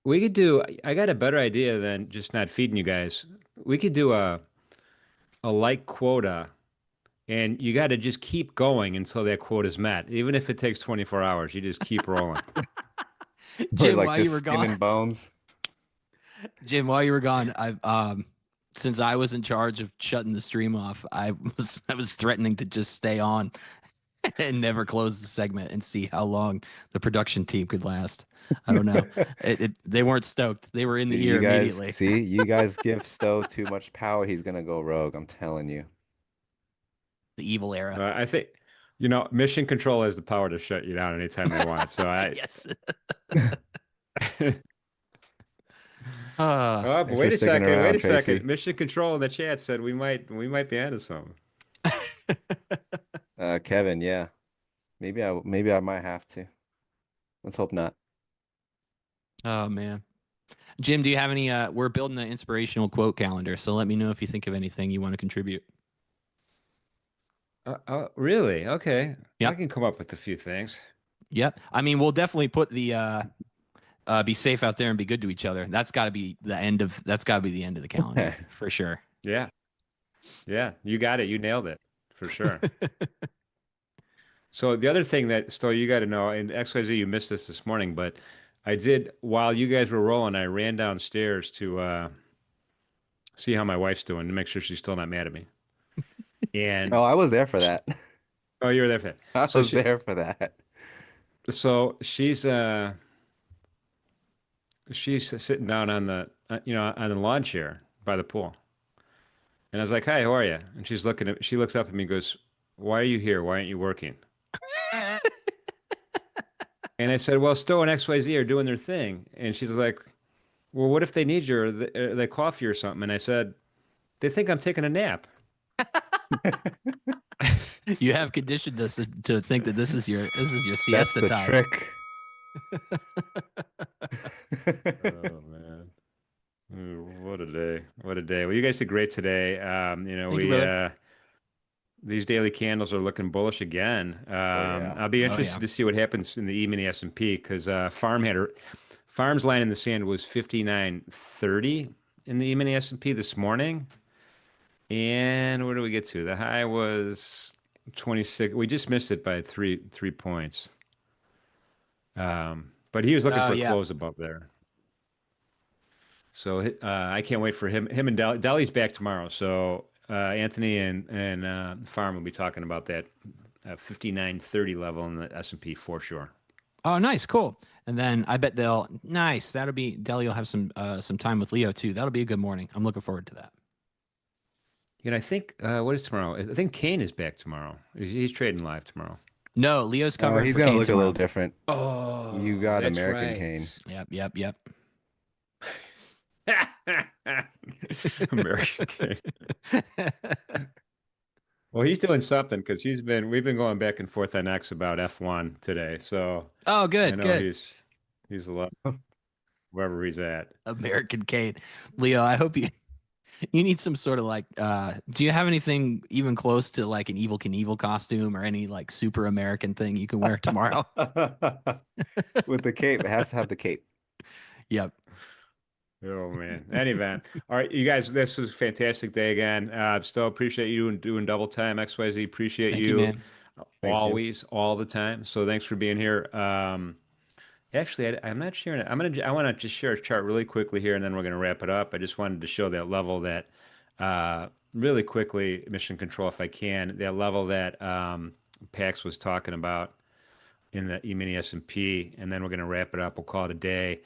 we could do, I got a better idea than just not feeding you guys. We could do a like quota, and you got to just keep going until that quota is met. Even if it takes 24 hours, you just keep rolling. We're Jim, like while you just were skin gone, and bones. Jim, while you were gone, I've since I was in charge of shutting the stream off, I was threatening to just stay on and never close the segment and see how long the production team could last. I don't know. They weren't stoked. They were in the Dude, ear you guys, immediately. see, you guys give Stowe too much power. He's gonna go rogue. I'm telling you. The evil era. I think, Mission Control has the power to shut you down anytime they want. So Yes. Oh, but Thanks for wait a sticking second. around, Wait a Tracy. second. Mission Control in the chat said we might be onto something. Kevin, yeah. Maybe I might have to. Let's hope not. Oh man. Jim, do you have any we're building an inspirational quote calendar, so let me know if you think of anything you want to contribute. Really? Okay. Yep. I can come up with a few things. Yep. I mean, we'll definitely put the be safe out there and be good to each other. That's got to be the end of the calendar for sure. Yeah. Yeah. You got it. You nailed it for sure. So the other thing that still you got to know, and XYZ, you missed this morning, but I did while you guys were rolling, I ran downstairs to see how my wife's doing to make sure she's still not mad at me. And Oh, I was there for that. oh, you were there for that. I So was she, there for that. so she's she's sitting down on the on the lawn chair by the pool. And I was like, "Hi, how are you?" And she looks up at me and goes, "Why are you here? Why aren't you working?" And I said, "Well, Stowe and XYZ are doing their thing." And she's like, "Well, what if they need you or they cough you or something?" And I said, "They think I'm taking a nap." You have conditioned us to think that this is your That's siesta the time. trick. Oh man. What a day. What a day. Well, you guys did great today. Thank you, brother. These daily candles are looking bullish again. Oh yeah. I'll be Oh, interested yeah. to see what happens in the E-mini S&P because Pharm's line in the sand was 59.30 in the E-mini S&P this morning. And where do we get to? The high was 26. We just missed it by three points. But he was looking Oh, for a yeah. close above there. So I can't wait for him. Him and Dolly's back tomorrow. So Anthony and Pharm will be talking about that 59.30 level in the S&P for sure. Oh, nice, cool. And then I bet that'll be Deli will have some time with Leo too. That'll be a good morning. I'm looking forward to that. I think what is tomorrow? I think Kane is back tomorrow. He's trading live tomorrow. No, Leo's Oh, covering he's for gonna Kane look a tomorrow. little different. Oh, You got that's American right. Yep. American Kane. Well, he's doing something because we've been going back and forth on X about F1 today. So Oh, I good, know good. he's a lot wherever he's at. American Kane. Leo, I hope you need some sort of like do you have anything even close to like an Evil Knievel costume or any like super American thing you can wear tomorrow? With the cape, it has to have the cape. Yep. Oh man. Any event. All right, you guys, this was a fantastic day again. Still appreciate you doing double time. XYZ, appreciate Thank you, you man. Thanks, Jim. always, all the time. So thanks for being here. Actually, I'm not sharing it. I want to just share a chart really quickly here, and then we're gonna wrap it up. I just wanted to show that level that really quickly, Mission Control, if I can, that level that Pax was talking about in the E-mini S&P, and then we're going to wrap it up. We'll call it a day.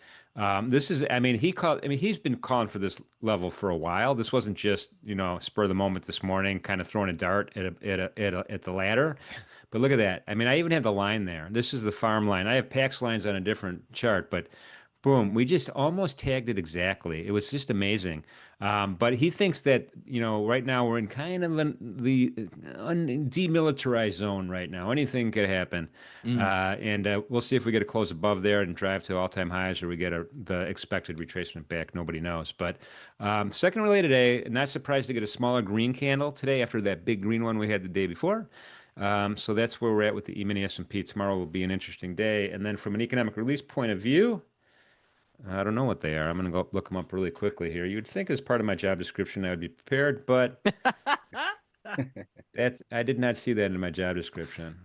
This is, I mean, he's been calling for this level for a while. This wasn't just, spur of the moment this morning, kind of throwing a dart at the ladder. But look at that. I mean, I even have the line there. This is the Pharm line. I have PAX lines on a different chart, but boom, we just almost tagged it exactly. It was just amazing. But he thinks that, right now we're in kind of the demilitarized zone right now. Anything could happen. And we'll see if we get a close above there and drive to all-time highs or we get the expected retracement back. Nobody knows. But second relay today, not surprised to get a smaller green candle today after that big green one we had the day before. So that's where we're at with the E-mini S&P. Tomorrow will be an interesting day. And then from an economic release point of view, I don't know what they are. I'm going to go look them up really quickly here. You would think as part of my job description I would be prepared, but I did not see that in my job description.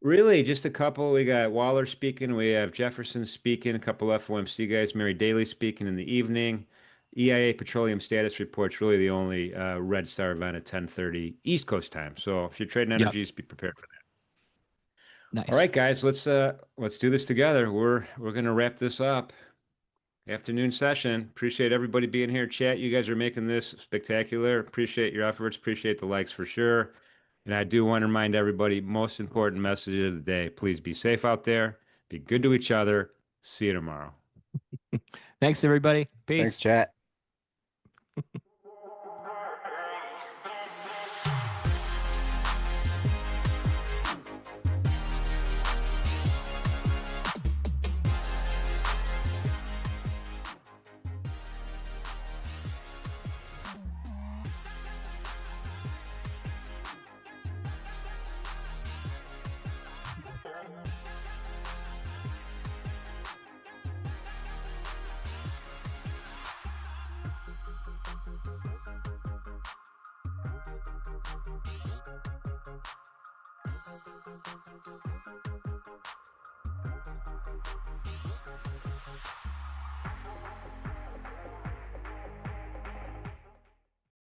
Really, just a couple. We got Waller speaking. We have Jefferson speaking. A couple FOMC guys. Mary Daly speaking in the evening. EIA petroleum status report's really the only red star event at 10:30 East Coast time. So if you're trading energies, be prepared for that. Nice. All right, guys, let's do this together. We're gonna wrap this up. Afternoon session. Appreciate everybody being here. Chat, you guys are making this spectacular. Appreciate your efforts. Appreciate the likes for sure. And I do want to remind everybody, most important message of the day, please be safe out there. Be good to each other. See you tomorrow. Thanks, everybody. Peace. Thanks, chat.